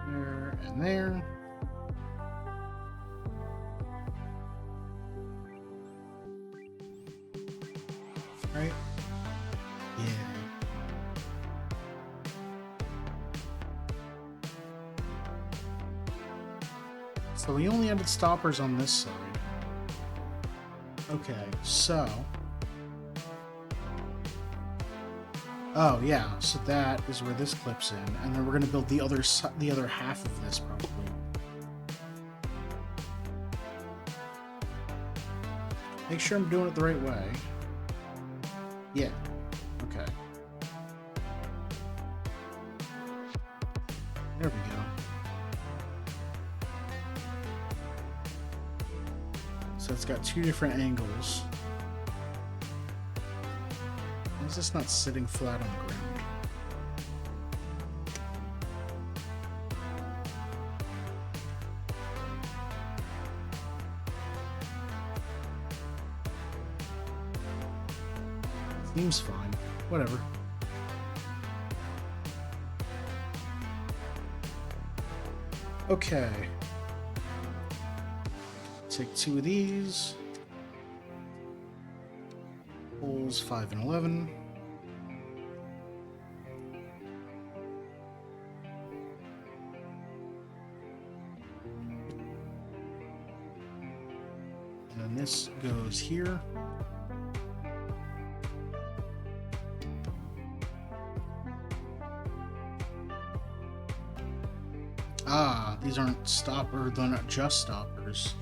there and there. Right? Yeah. So we only added stoppers on this side. Okay, so... Oh, yeah, so that is where this clips in, and then we're going to build the other half of this, probably. Make sure I'm doing it the right way. Yeah. Okay. There we go. So it's got two different angles. Why is this not sitting flat on the ground? Seems fine. Whatever. Okay. Take two of these. Holes 5 and 11. And then this goes here. Ah, these aren't they're not just stoppers.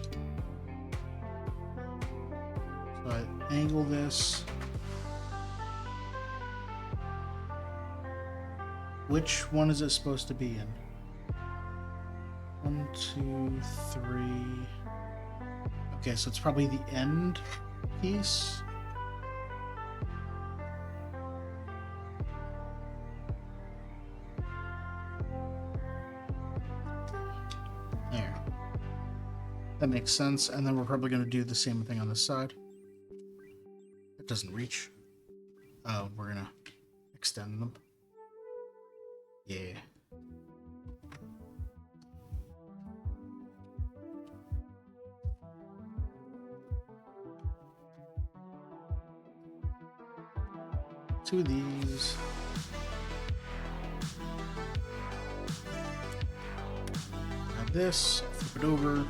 So I angle this. Which one is it supposed to be in? 1, 2, 3. Okay, so it's probably the end piece. That makes sense. And then we're probably going to do the same thing on this side. It doesn't reach. Oh, we're going to extend them. Yeah. Two of these. Add this, flip it over.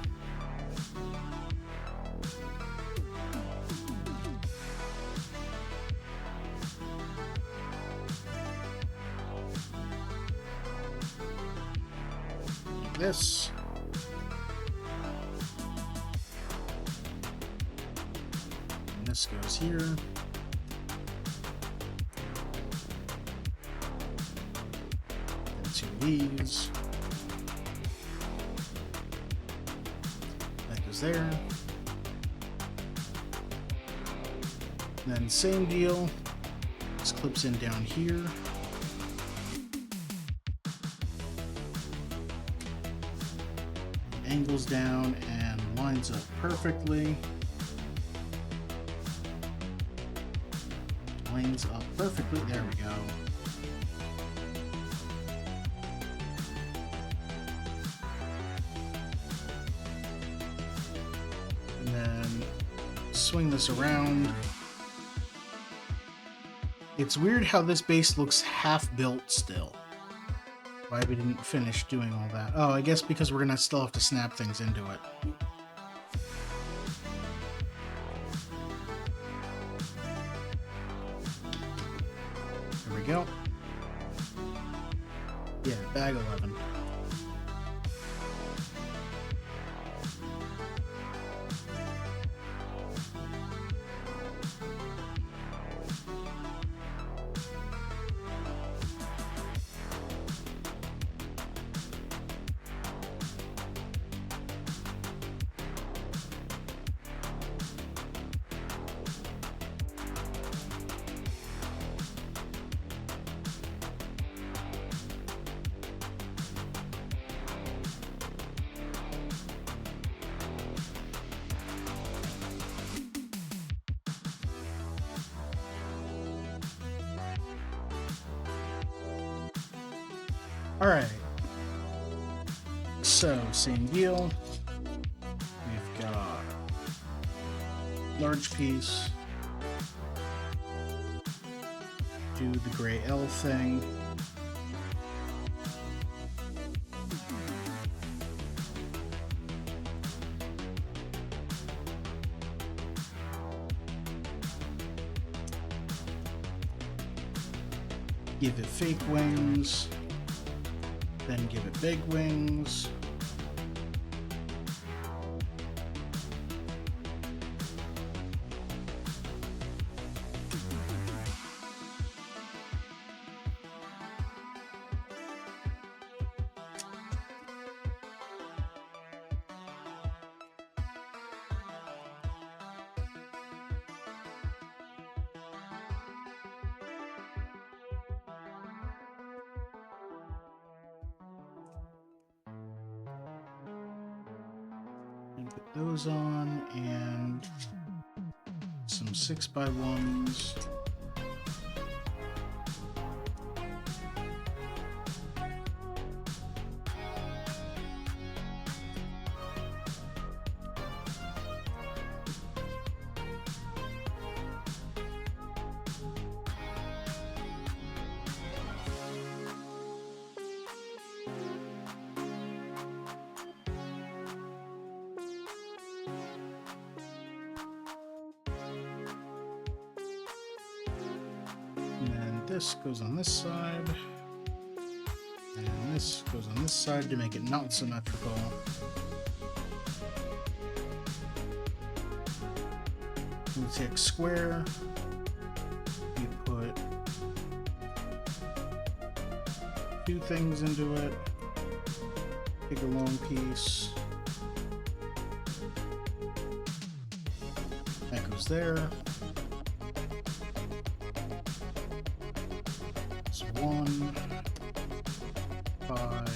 Like this. And this goes here. These. That goes there. And then same deal. This clips in down here. Angles down and lines up perfectly. Lines up perfectly. There we go. Swing this around. It's weird how this base looks half built still. Why we didn't finish doing all that. Oh, I guess because we're gonna still have to snap things into it. There we go. Yeah, bag 11. Alright, so same deal. We've got large piece, do the gray L thing. Give it fake wings. Then give it big wings. Put those on, and some 6x1s. This goes on this side, and this goes on this side to make it not symmetrical. We take square, you put two things into it, take a long piece, that goes there. 1, 5,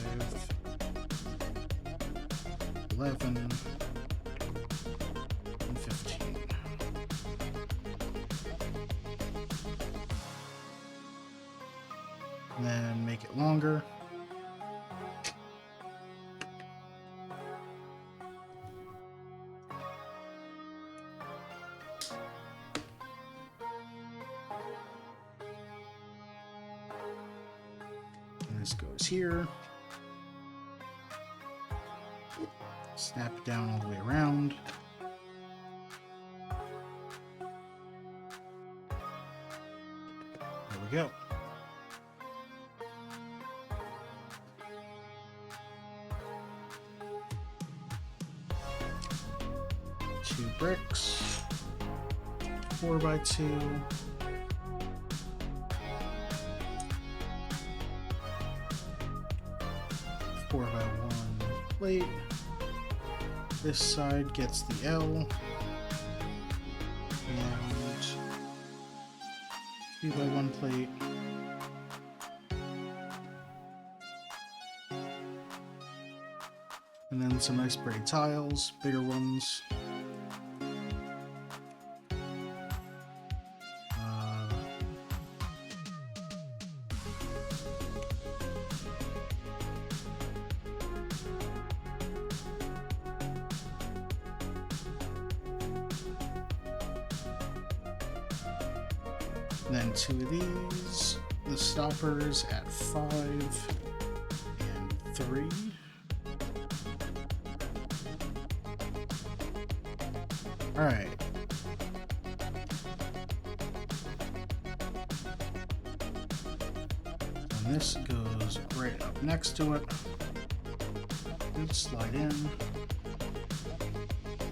11, then make it longer. And this goes here. Snap it down all the way around. There we go. Two bricks, 4x2. Four by one plate. This side gets the L, and 2x1 plate. And then some nice pretty tiles, bigger ones. And then two of these, the stoppers at 5 and 3. Alright. And this goes right up next to it. Good, slide in.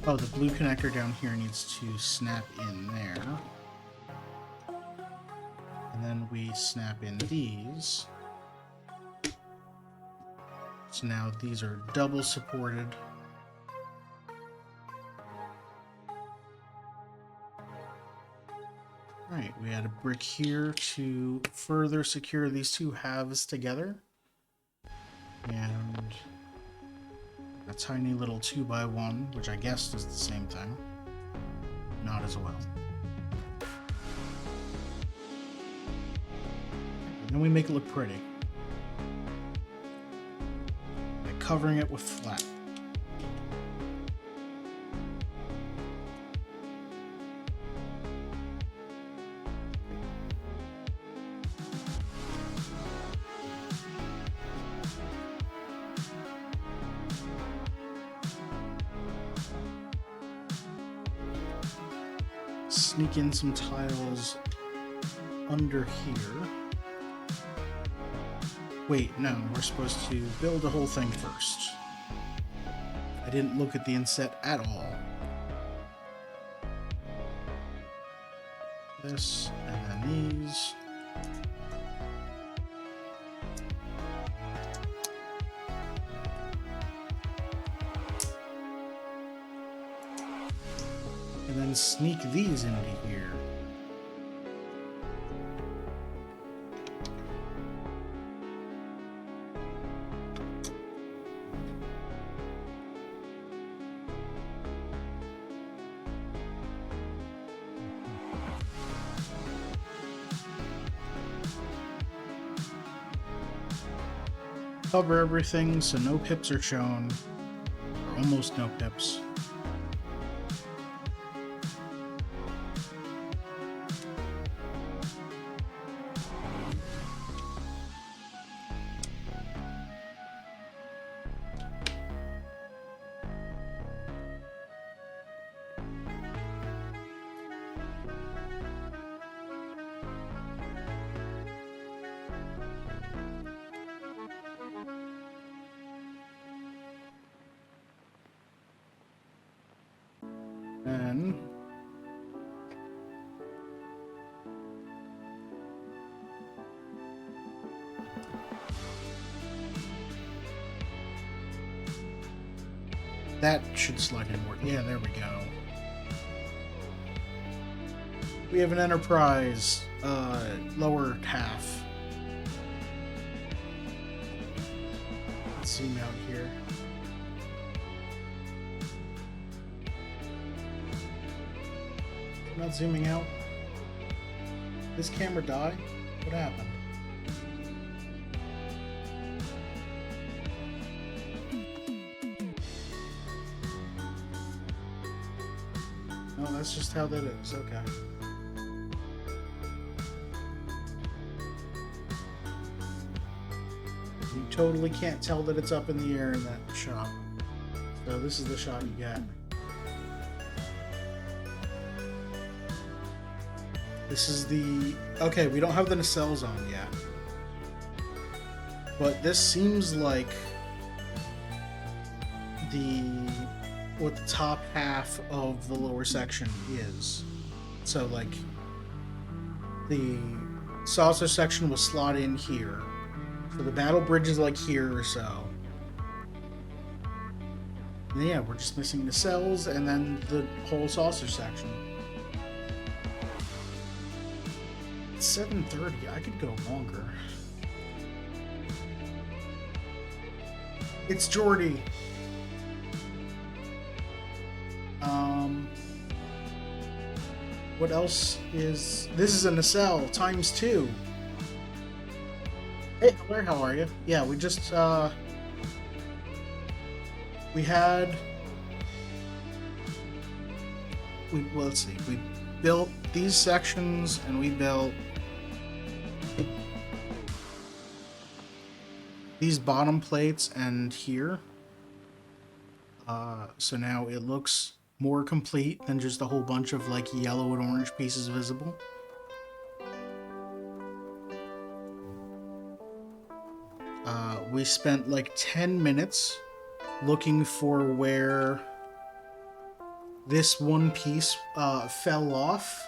Oh, the blue connector down here needs to snap in there. And then we snap in these. So now these are double supported. Alright, we add a brick here to further secure these two halves together. And a tiny little 2x1, which I guess is the same thing. Not as well. And then we make it look pretty by covering it with flat. Sneak in some tiles under here. Wait, no, we're supposed to build the whole thing first. I didn't look at the inset at all. This, and then these. And then sneak these into here. Cover everything so no pips are shown, or almost no pips. And that should slide in more. Yeah, there we go. We have an Enterprise lower half. Let's zoom out here. Not zooming out. This camera died? What happened? Oh, that's just how that is. Okay. You totally can't tell that it's up in the air in that shot. So this is the shot you get. This is the... Okay, we don't have the nacelles on yet. But this seems like what the top half of the lower section is. So, like, the saucer section will slot in here. So the battle bridge is like here or so. And yeah, we're just missing the cells and then the whole saucer section. It's 7:30. I could go longer. It's Geordi. What else is... This is a nacelle times 2. Hey, Claire, how are you? Yeah, we just, we had... well, let's see. We built these sections, and we built these bottom plates and here. So now it looks more complete than just a whole bunch of, like, yellow and orange pieces visible. We spent like 10 minutes looking for where this one piece fell off.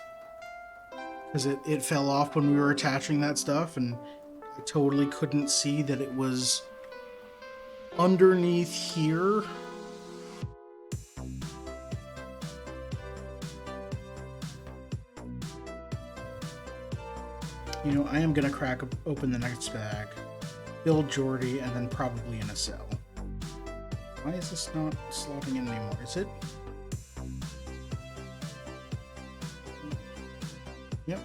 Because it fell off when we were attaching that stuff, and I totally couldn't see that it was underneath here. You know, I am going to crack open the next bag, build Geordi, and then probably in a cell. Why is this not slotting in anymore? Is it? Yep.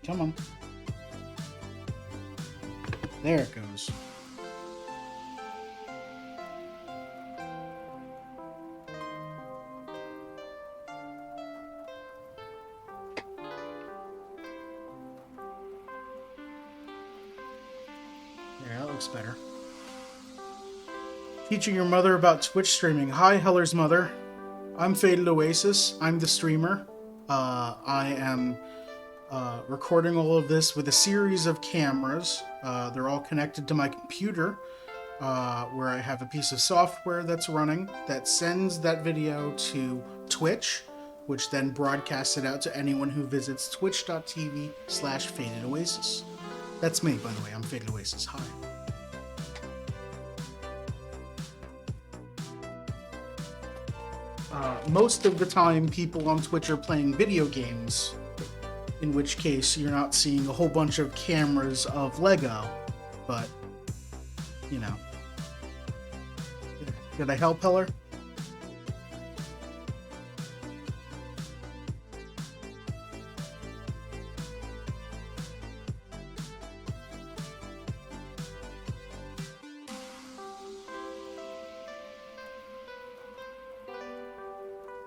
Come on. There it goes. Yeah, that looks better. Teaching your mother about Twitch streaming. Hi, Heller's mother. I'm Faded Oasis. I'm the streamer. I am recording all of this with a series of cameras. They're all connected to my computer, where I have a piece of software that's running that sends that video to Twitch, which then broadcasts it out to anyone who visits twitch.tv/Faded Oasis. That's me, by the way. I'm Faded Oasis. Hi. Most of the time, people on Twitch are playing video games, in which case you're not seeing a whole bunch of cameras of Lego, but, you know. Did I help, Heller?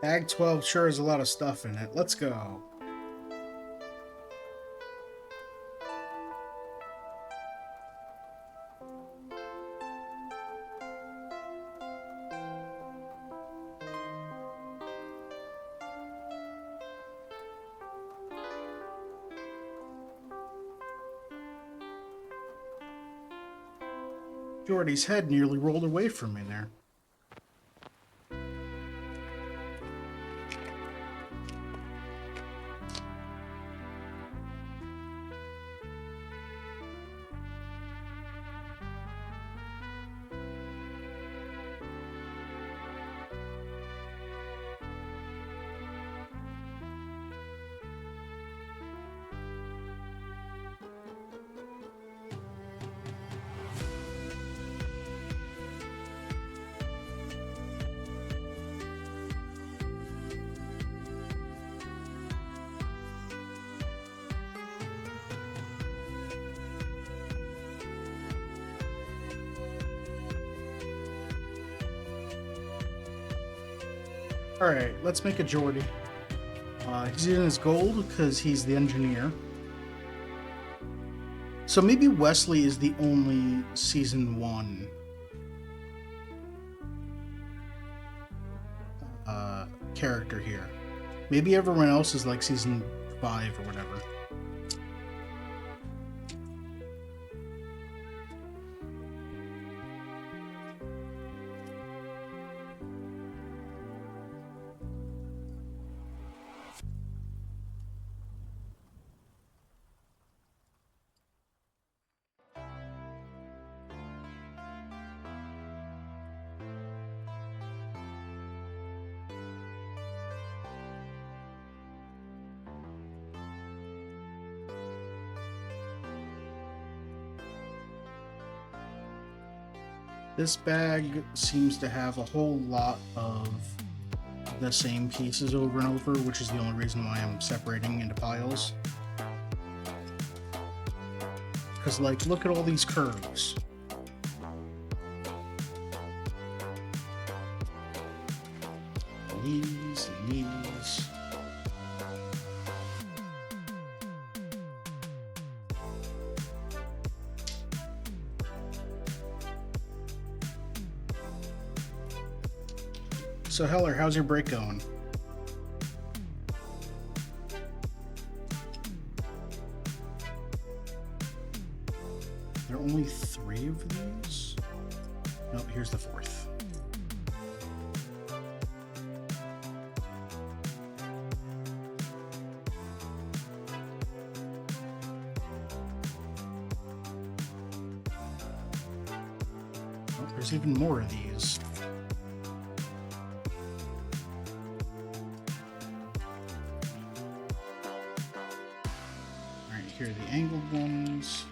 Bag 12 sure has a lot of stuff in it. Let's go. Jordy's head nearly rolled away from me there. Alright, let's make a Geordi. He's in his gold because he's the engineer. So maybe Wesley is the only season 1 character here. Maybe everyone else is like season 5 or whatever. This bag seems to have a whole lot of the same pieces over and over, which is the only reason why I'm separating into piles. Because, like, look at all these curves. These and these. So Heller, how's your break going? There are only 3 of these? Nope, here's the 4th. Oh, there's even more of these. Here are the angled ones.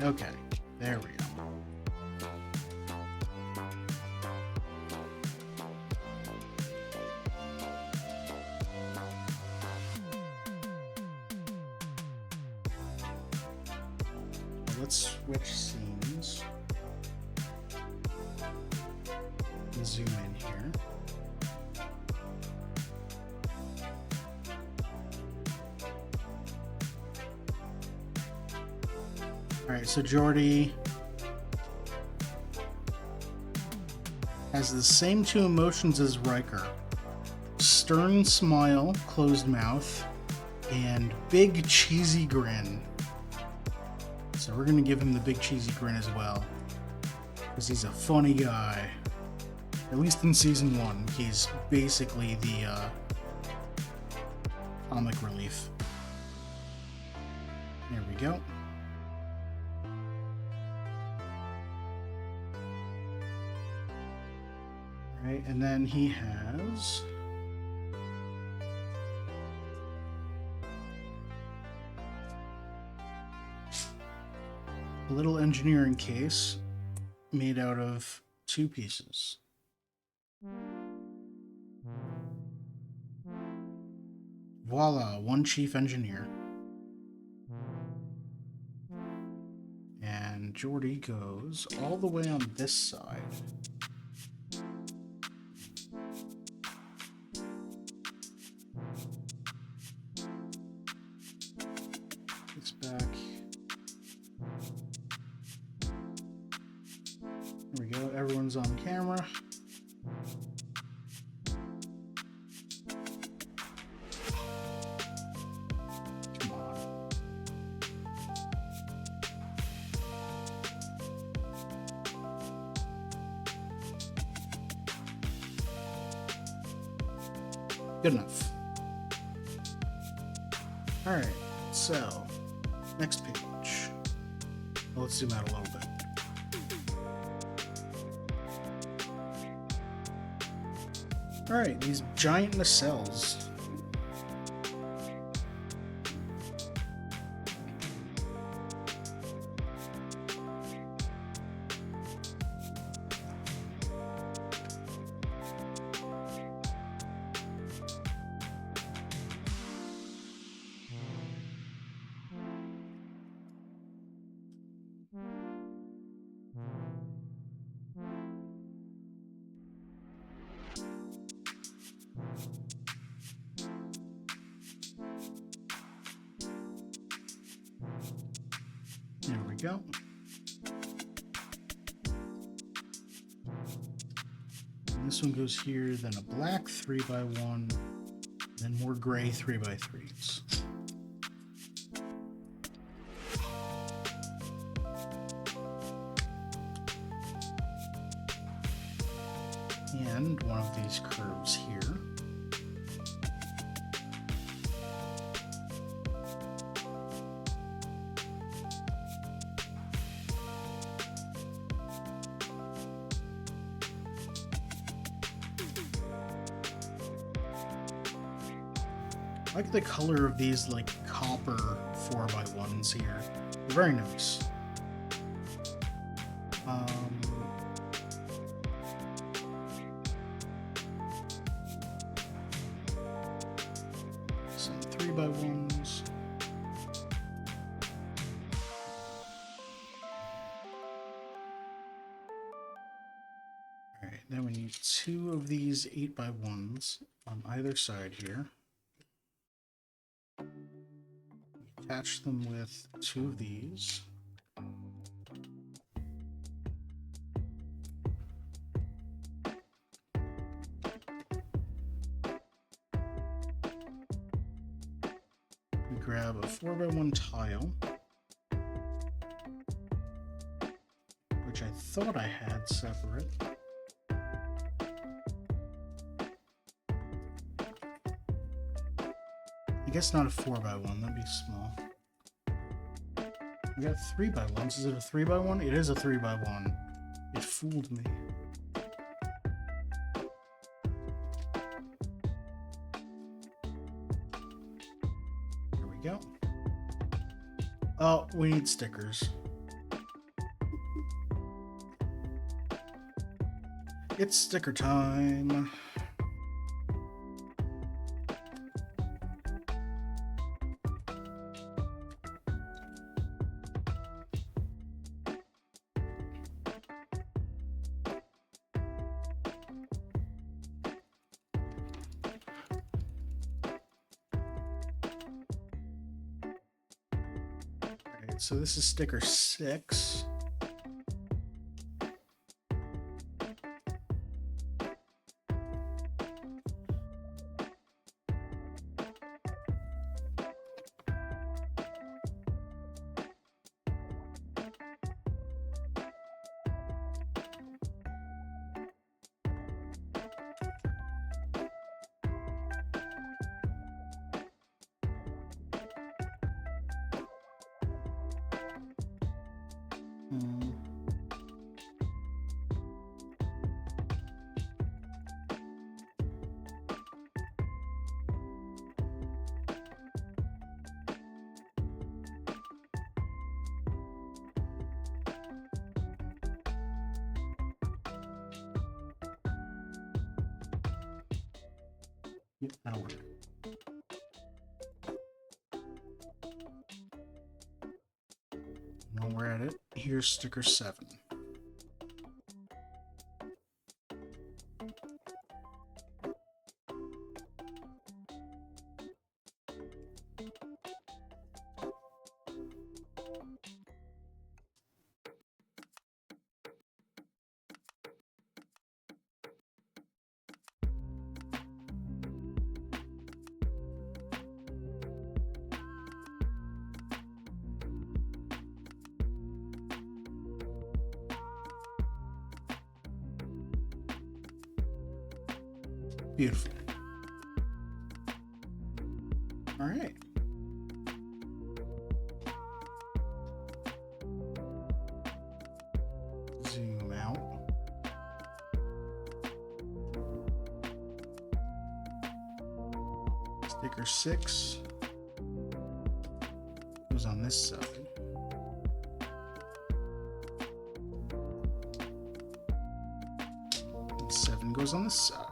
Okay, there we go. Let's switch scenes. Zoom in here. Alright, so Geordi has the same 2 emotions as Riker. Stern smile, closed mouth, and big cheesy grin. So we're gonna give him the big cheesy grin as well, because he's a funny guy. At least in season 1, he's basically the comic relief. There we go. Right, and then he has a little engineering case made out of 2 pieces. Voila, 1 chief engineer. And Geordi goes all the way on this side. It's back. There we go, everyone's on camera. Come on. Good enough. Alright, so next page. Well, let's zoom out a little bit. Alright, these giant nacelles. go. And this one goes here, then a black 3x1, then more gray 3x3s. And one of these curves here. I like the color of these like copper 4x1s here. They're very nice. Some 3x1s. Alright, then we need 2 of these 8x1s on either side here. Attach them with 2 of these. We grab a 4x1 tile, which I thought I had separate. I guess not a 4x1, that'd be small. We got 3x1s. Is it a 3x1? It is a 3x1. It fooled me. There we go. Oh, we need stickers. It's sticker time. So this is sticker 6. Yep, that'll work. While we're at it, here's sticker 7. Beautiful. All right. Zoom out. Sticker 6 goes on this side. And 7 goes on this side.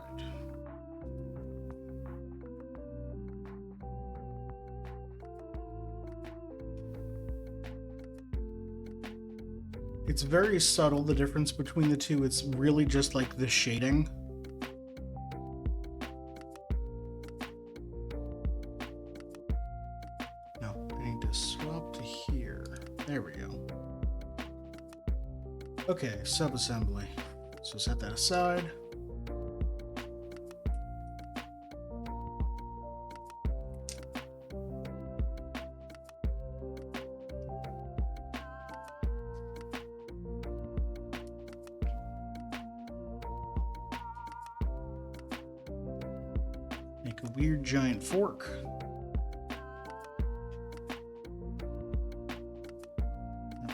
It's very subtle, the difference between the two. It's really just like the shading. No, I need to swap to here. There we go. Okay, subassembly. So set that aside. Make a weird giant fork.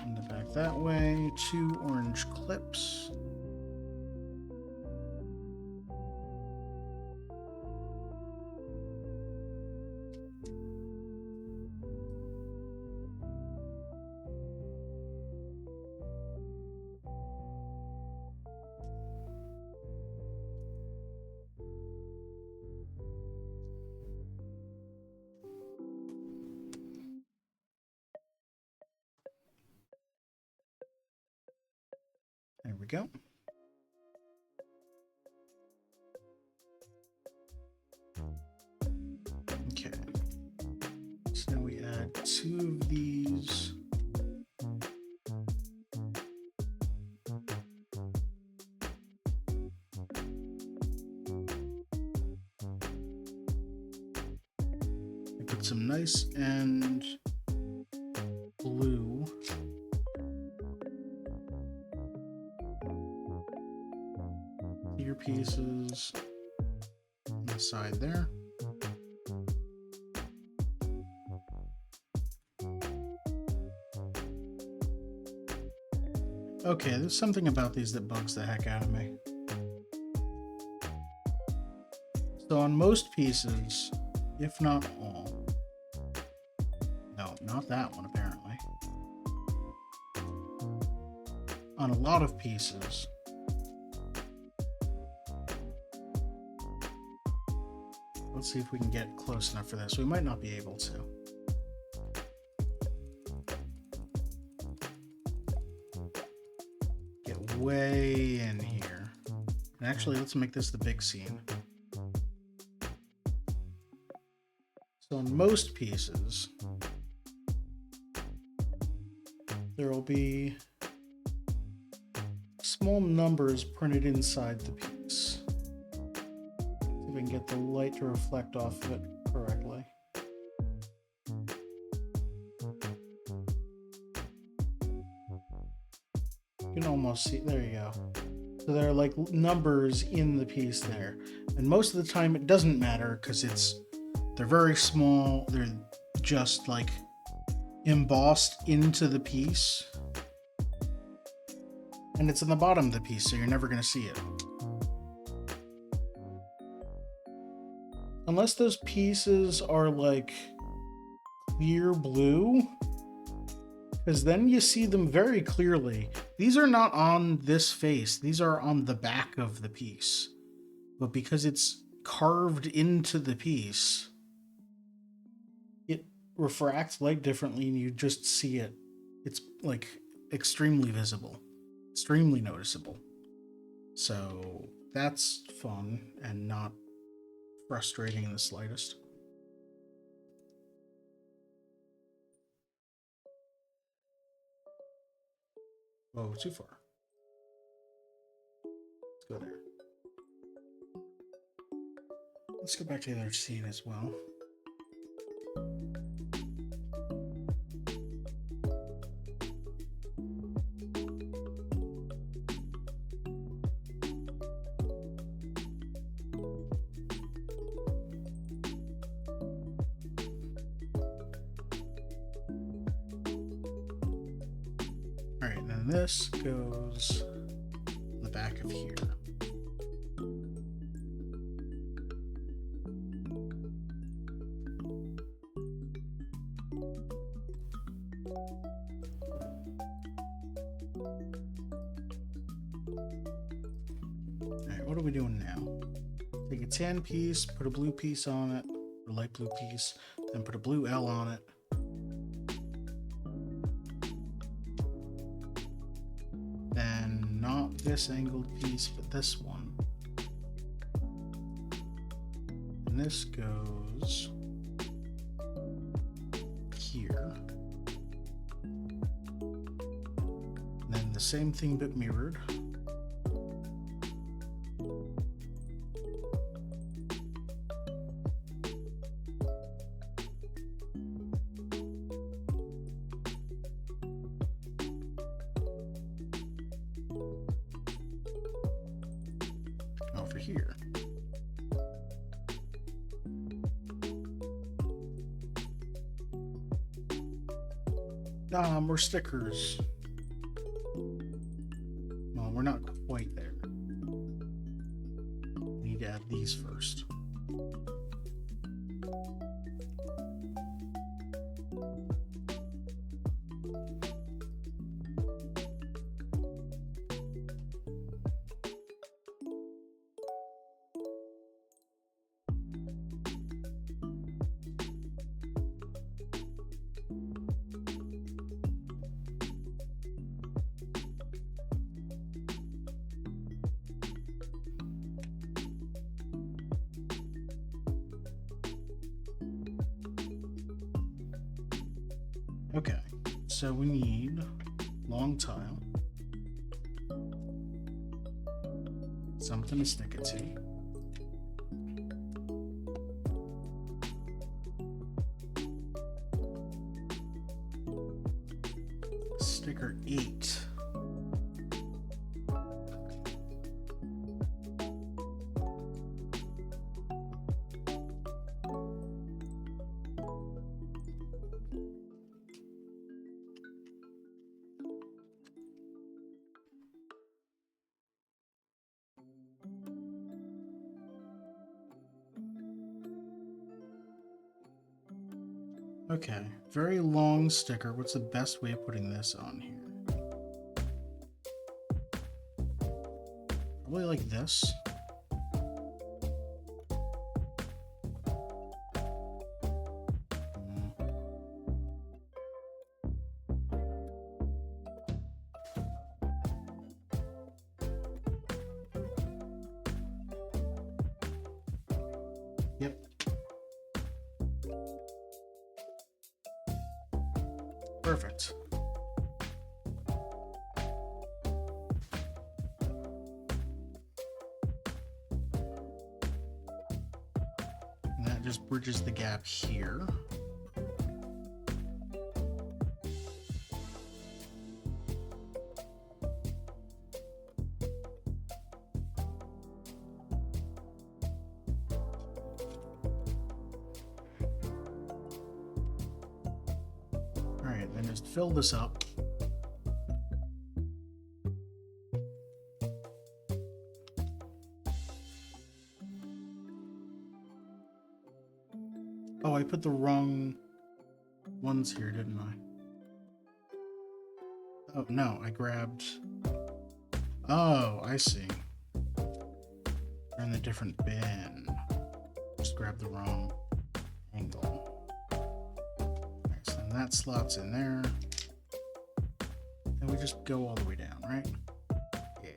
In the back that way. 2 orange clips. There we go. Okay. So now we add 2 of these. Get some nice and blue. Pieces on the side there. Okay, there's something about these that bugs the heck out of me. So on most pieces, if not all, no, not that one apparently. On a lot of pieces, let's see if we can get close enough for this. We might not be able to. Get way in here. And actually, let's make this the big scene. So on most pieces, there will be small numbers printed inside the piece. We can get the light to reflect off of it correctly. You can almost see, there you go. So there are like numbers in the piece there. And most of the time it doesn't matter because they're very small. They're just like embossed into the piece. And it's in the bottom of the piece, so you're never going to see it. Unless those pieces are like clear blue, because then you see them very clearly. These are not on this face, these are on the back of the piece. But because it's carved into the piece, it refracts light differently and you just see it. It's like extremely visible, extremely noticeable. So that's fun and not frustrating in the slightest. Oh, too far. Let's go there. Let's go back to the other scene as well. This goes in the back of here. Alright, what are we doing now? Take a tan piece, put a blue piece on it, a light blue piece, then put a blue L on it. This angled piece, but this one. And this goes here. And then the same thing but mirrored. Over here. More stickers. Well, we're not quite there. We need to add these first. Okay, so we need long tile, something to stick it to. Sticker 8. Okay, very long sticker. What's the best way of putting this on here? Probably like this. Yep. Perfect. And that just bridges the gap here. Then just fill this up. Oh, I put the wrong ones here, didn't I? Oh, no, I grabbed... Oh, I see. They're in the different bin. Just grabbed the wrong angle. That slots in there, and we just go all the way down, right? Yeah.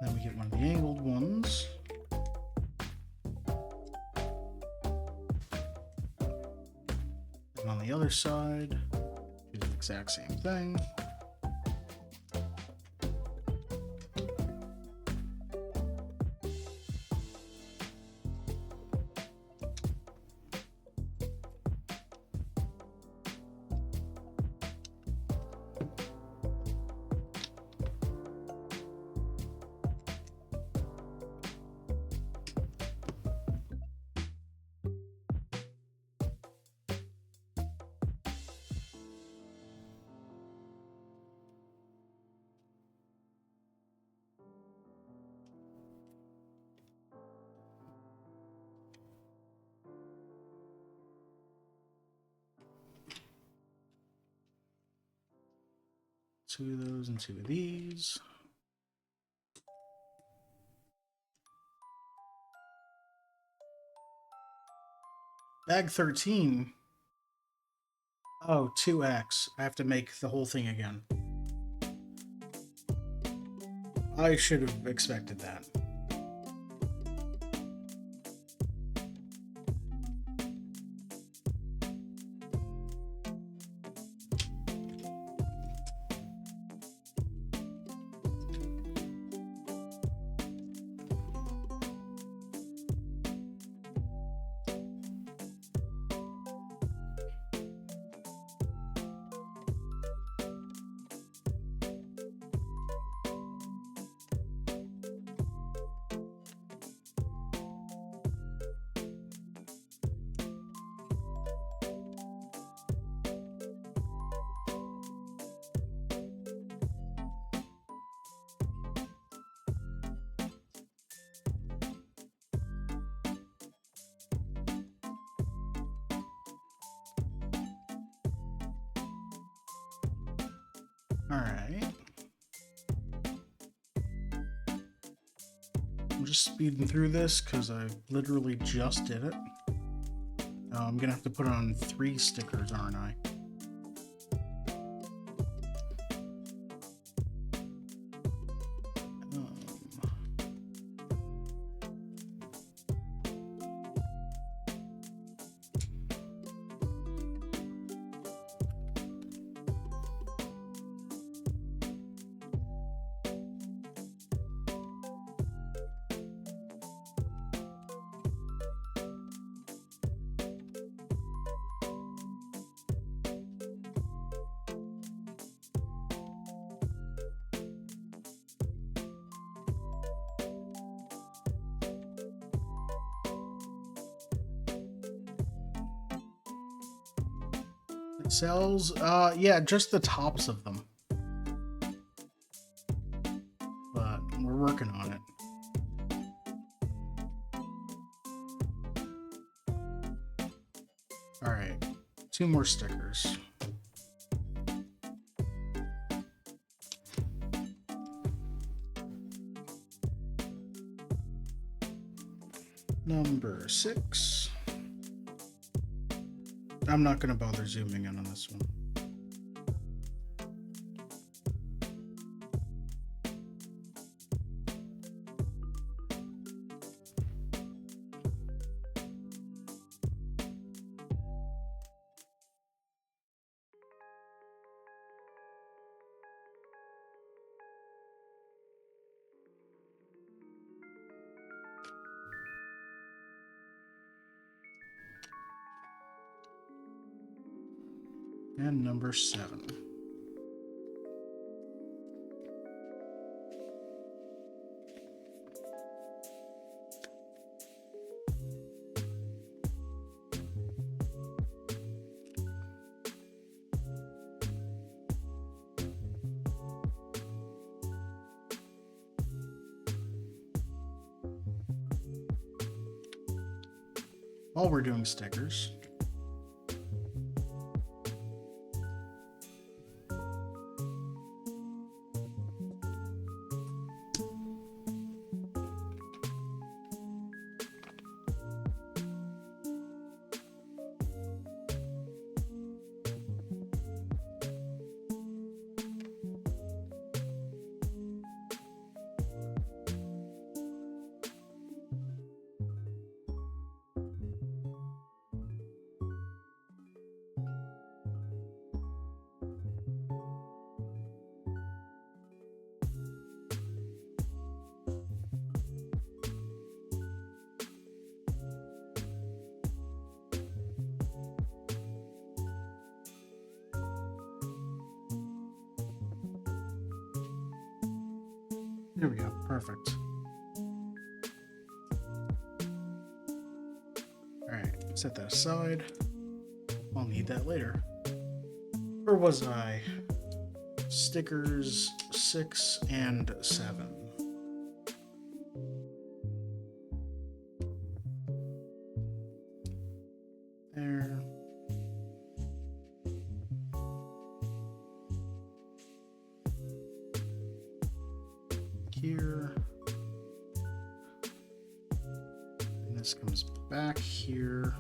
Then we get one of the angled ones. And on the other side, do the exact same thing. Two of those and two of these. Bag 13. Oh, 2x. I have to make the whole thing again. I should have expected that. All right. I'm just speeding through this because I literally just did it. I'm gonna have to put on 3 stickers, aren't I? Cells, yeah, just the tops of them. But we're working on it. All right, 2 more stickers. Number 6. I'm not going to bother zooming in on this one. And number 7. While we're doing stickers, there we go, perfect. All right, set that aside. I'll need that later. Where was I? Stickers 6 and 7. There. Here. And this comes back here.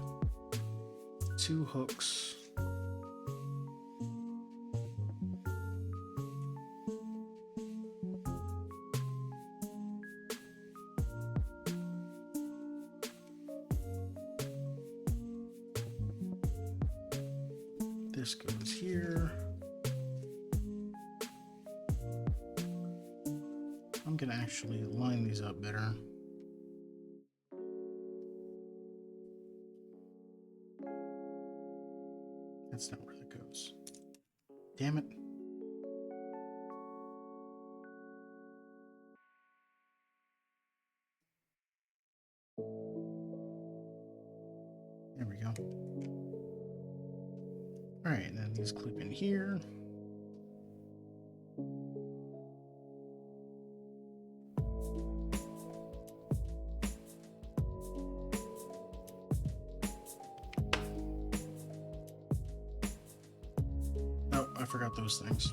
2 hooks. This goes here. I'm gonna actually line these up better. That's not where that goes. Damn it. There we go. All right, and then these clip in here. Oh, I forgot those things.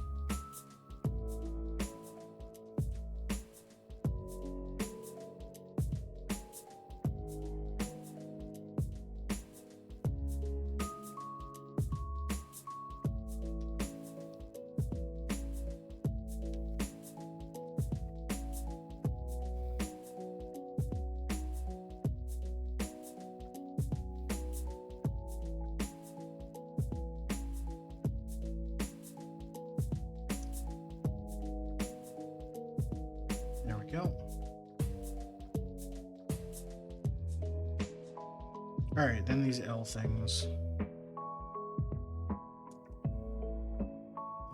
Alright, then these L things.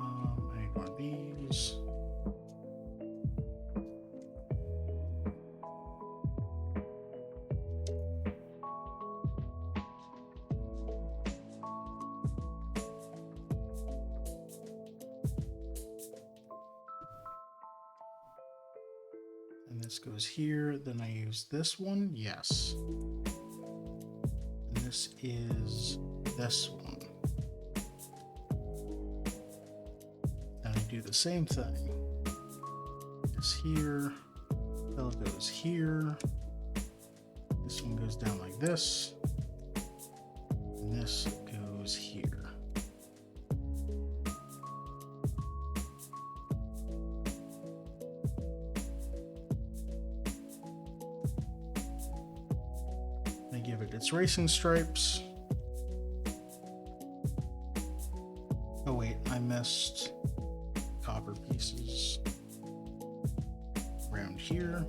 I need one of these. And this goes here. Then I use this one. Yes. And this is this one. And I do the same thing. This here. L goes here. This one goes down like this. And this goes here. I give it its racing stripes. Oh wait, I missed copper pieces around here.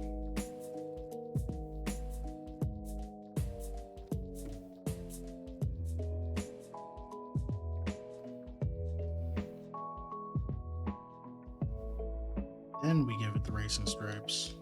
Then we give it the racing stripes.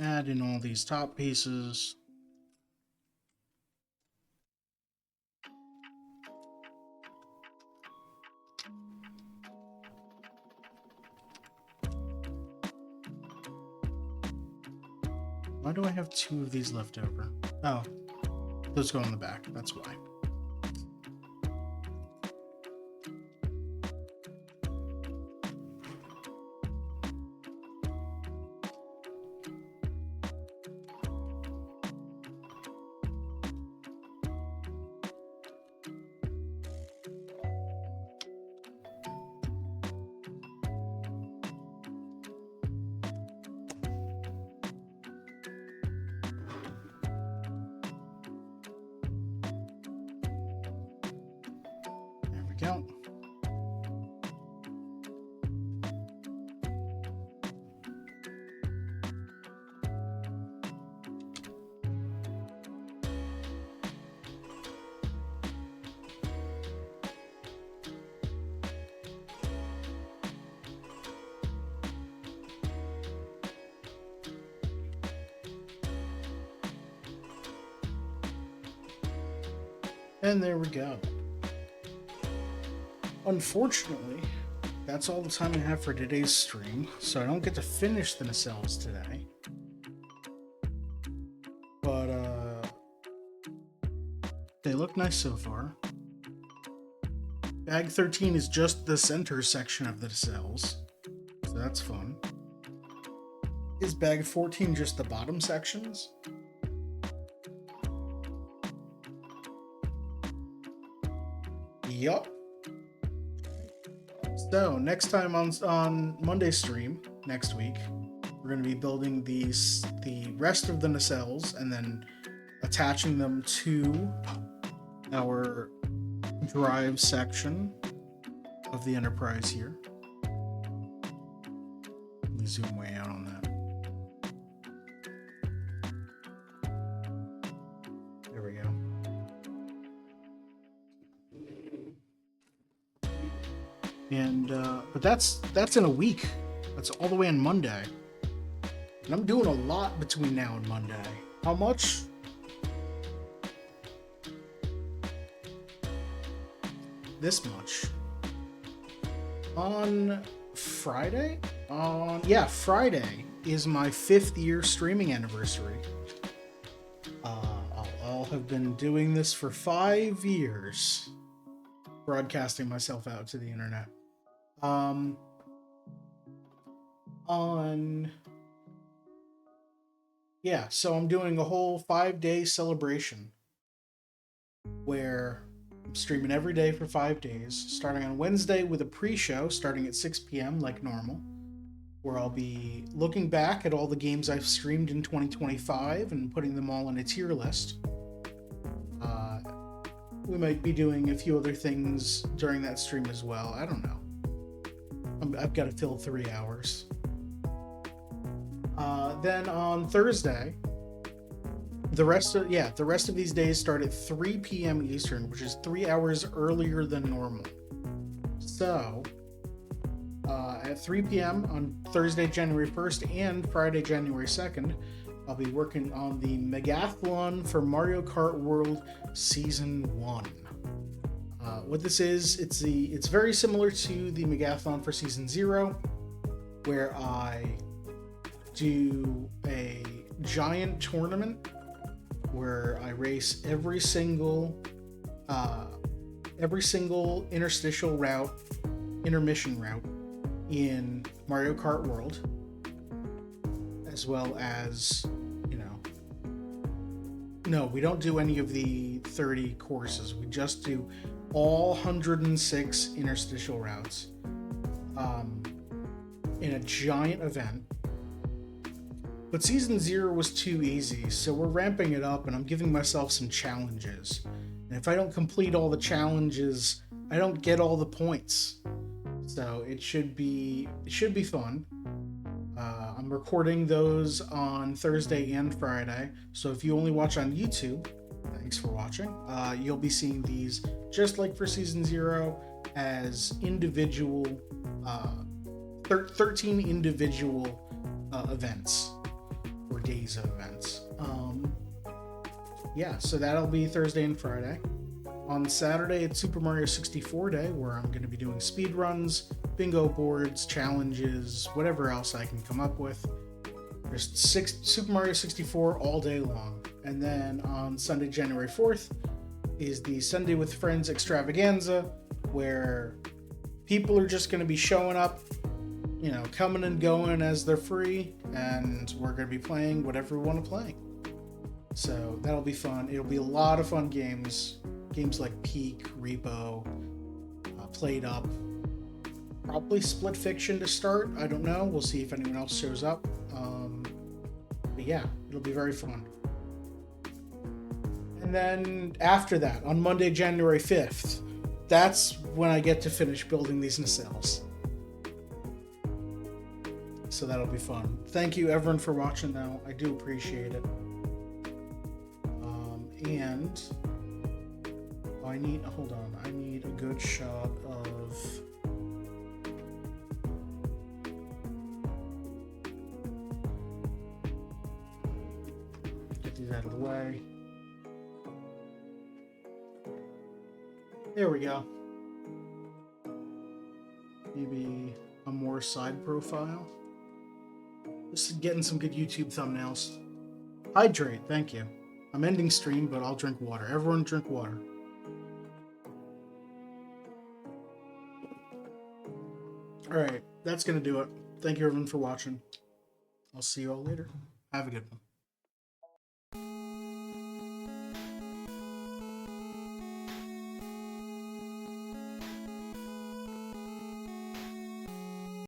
Add in all these top pieces. Why do I have two of these left over? Oh, those go on the back. That's why. Go. And there we go. Unfortunately, that's all the time I have for today's stream, so I don't get to finish the nacelles today. But, they look nice so far. Bag 13 is just the center section of the nacelles, so that's fun. Is bag 14 just the bottom sections? Yup. So next time on Monday's stream next week, we're going to be building the rest of the nacelles and then attaching them to our drive section of the Enterprise here. Let me zoom way out on that. There we go. And but that's in a week. That's all the way on Monday. And I'm doing a lot between now and Monday. How much? This much. On Friday? Friday is my 5th year streaming anniversary. I'll have been doing this for 5 years. Broadcasting myself out to the internet. So I'm doing a whole 5-day celebration where I'm streaming every day for 5 days, starting on Wednesday with a pre-show starting at 6 p.m. like normal. where I'll be looking back at all the games I've streamed in 2025 and putting them all in a tier list. We might be doing a few other things during that stream as well. I don't know. I've got to fill 3 hours. Then on Thursday, the rest of these days start at 3 p.m. Eastern, which is 3 hours earlier than normal. So, at 3 p.m. on Thursday, January 1st and Friday, January 2nd, I'll be working on the Megathlon for Mario Kart World Season 1. What this is, it's very similar to the Megathlon for Season 0, where I do a giant tournament where I race every single intermission route in Mario Kart World, as well as, no, we don't do any of the 30 courses. We just do all 106 interstitial routes in a giant event. But Season 0 was too easy, so we're ramping it up, and I'm giving myself some challenges. And if I don't complete all the challenges, I don't get all the points. So it should be fun. I'm recording those on Thursday and Friday, so if you only watch on YouTube, thanks for watching. You'll be seeing these, just like for Season 0, as individual, 13 individual events, or days of events. So that'll be Thursday and Friday. On Saturday, it's Super Mario 64 Day, where I'm going to be doing speed runs, bingo boards, challenges, whatever else I can come up with. There's Super Mario 64 all day long. And then on Sunday, January 4th, is the Sunday with Friends extravaganza, where people are just going to be showing up, coming and going as they're free, and we're going to be playing whatever we want to play. So that'll be fun. It'll be a lot of fun games. Games like Peak, Repo, Played Up, probably Split Fiction to start. I don't know. We'll see if anyone else shows up. But yeah, it'll be very fun. And then after that, on Monday, January 5th, that's when I get to finish building these nacelles. So that'll be fun. Thank you, everyone, for watching, though. I do appreciate it. And I need a good shot of get these out of the way. There we go. Maybe a more side profile. Just getting some good YouTube thumbnails. Hydrate, thank you. I'm ending stream, but I'll drink water. Everyone drink water. Alright, that's going to do it. Thank you everyone for watching. I'll see you all later. Have a good one.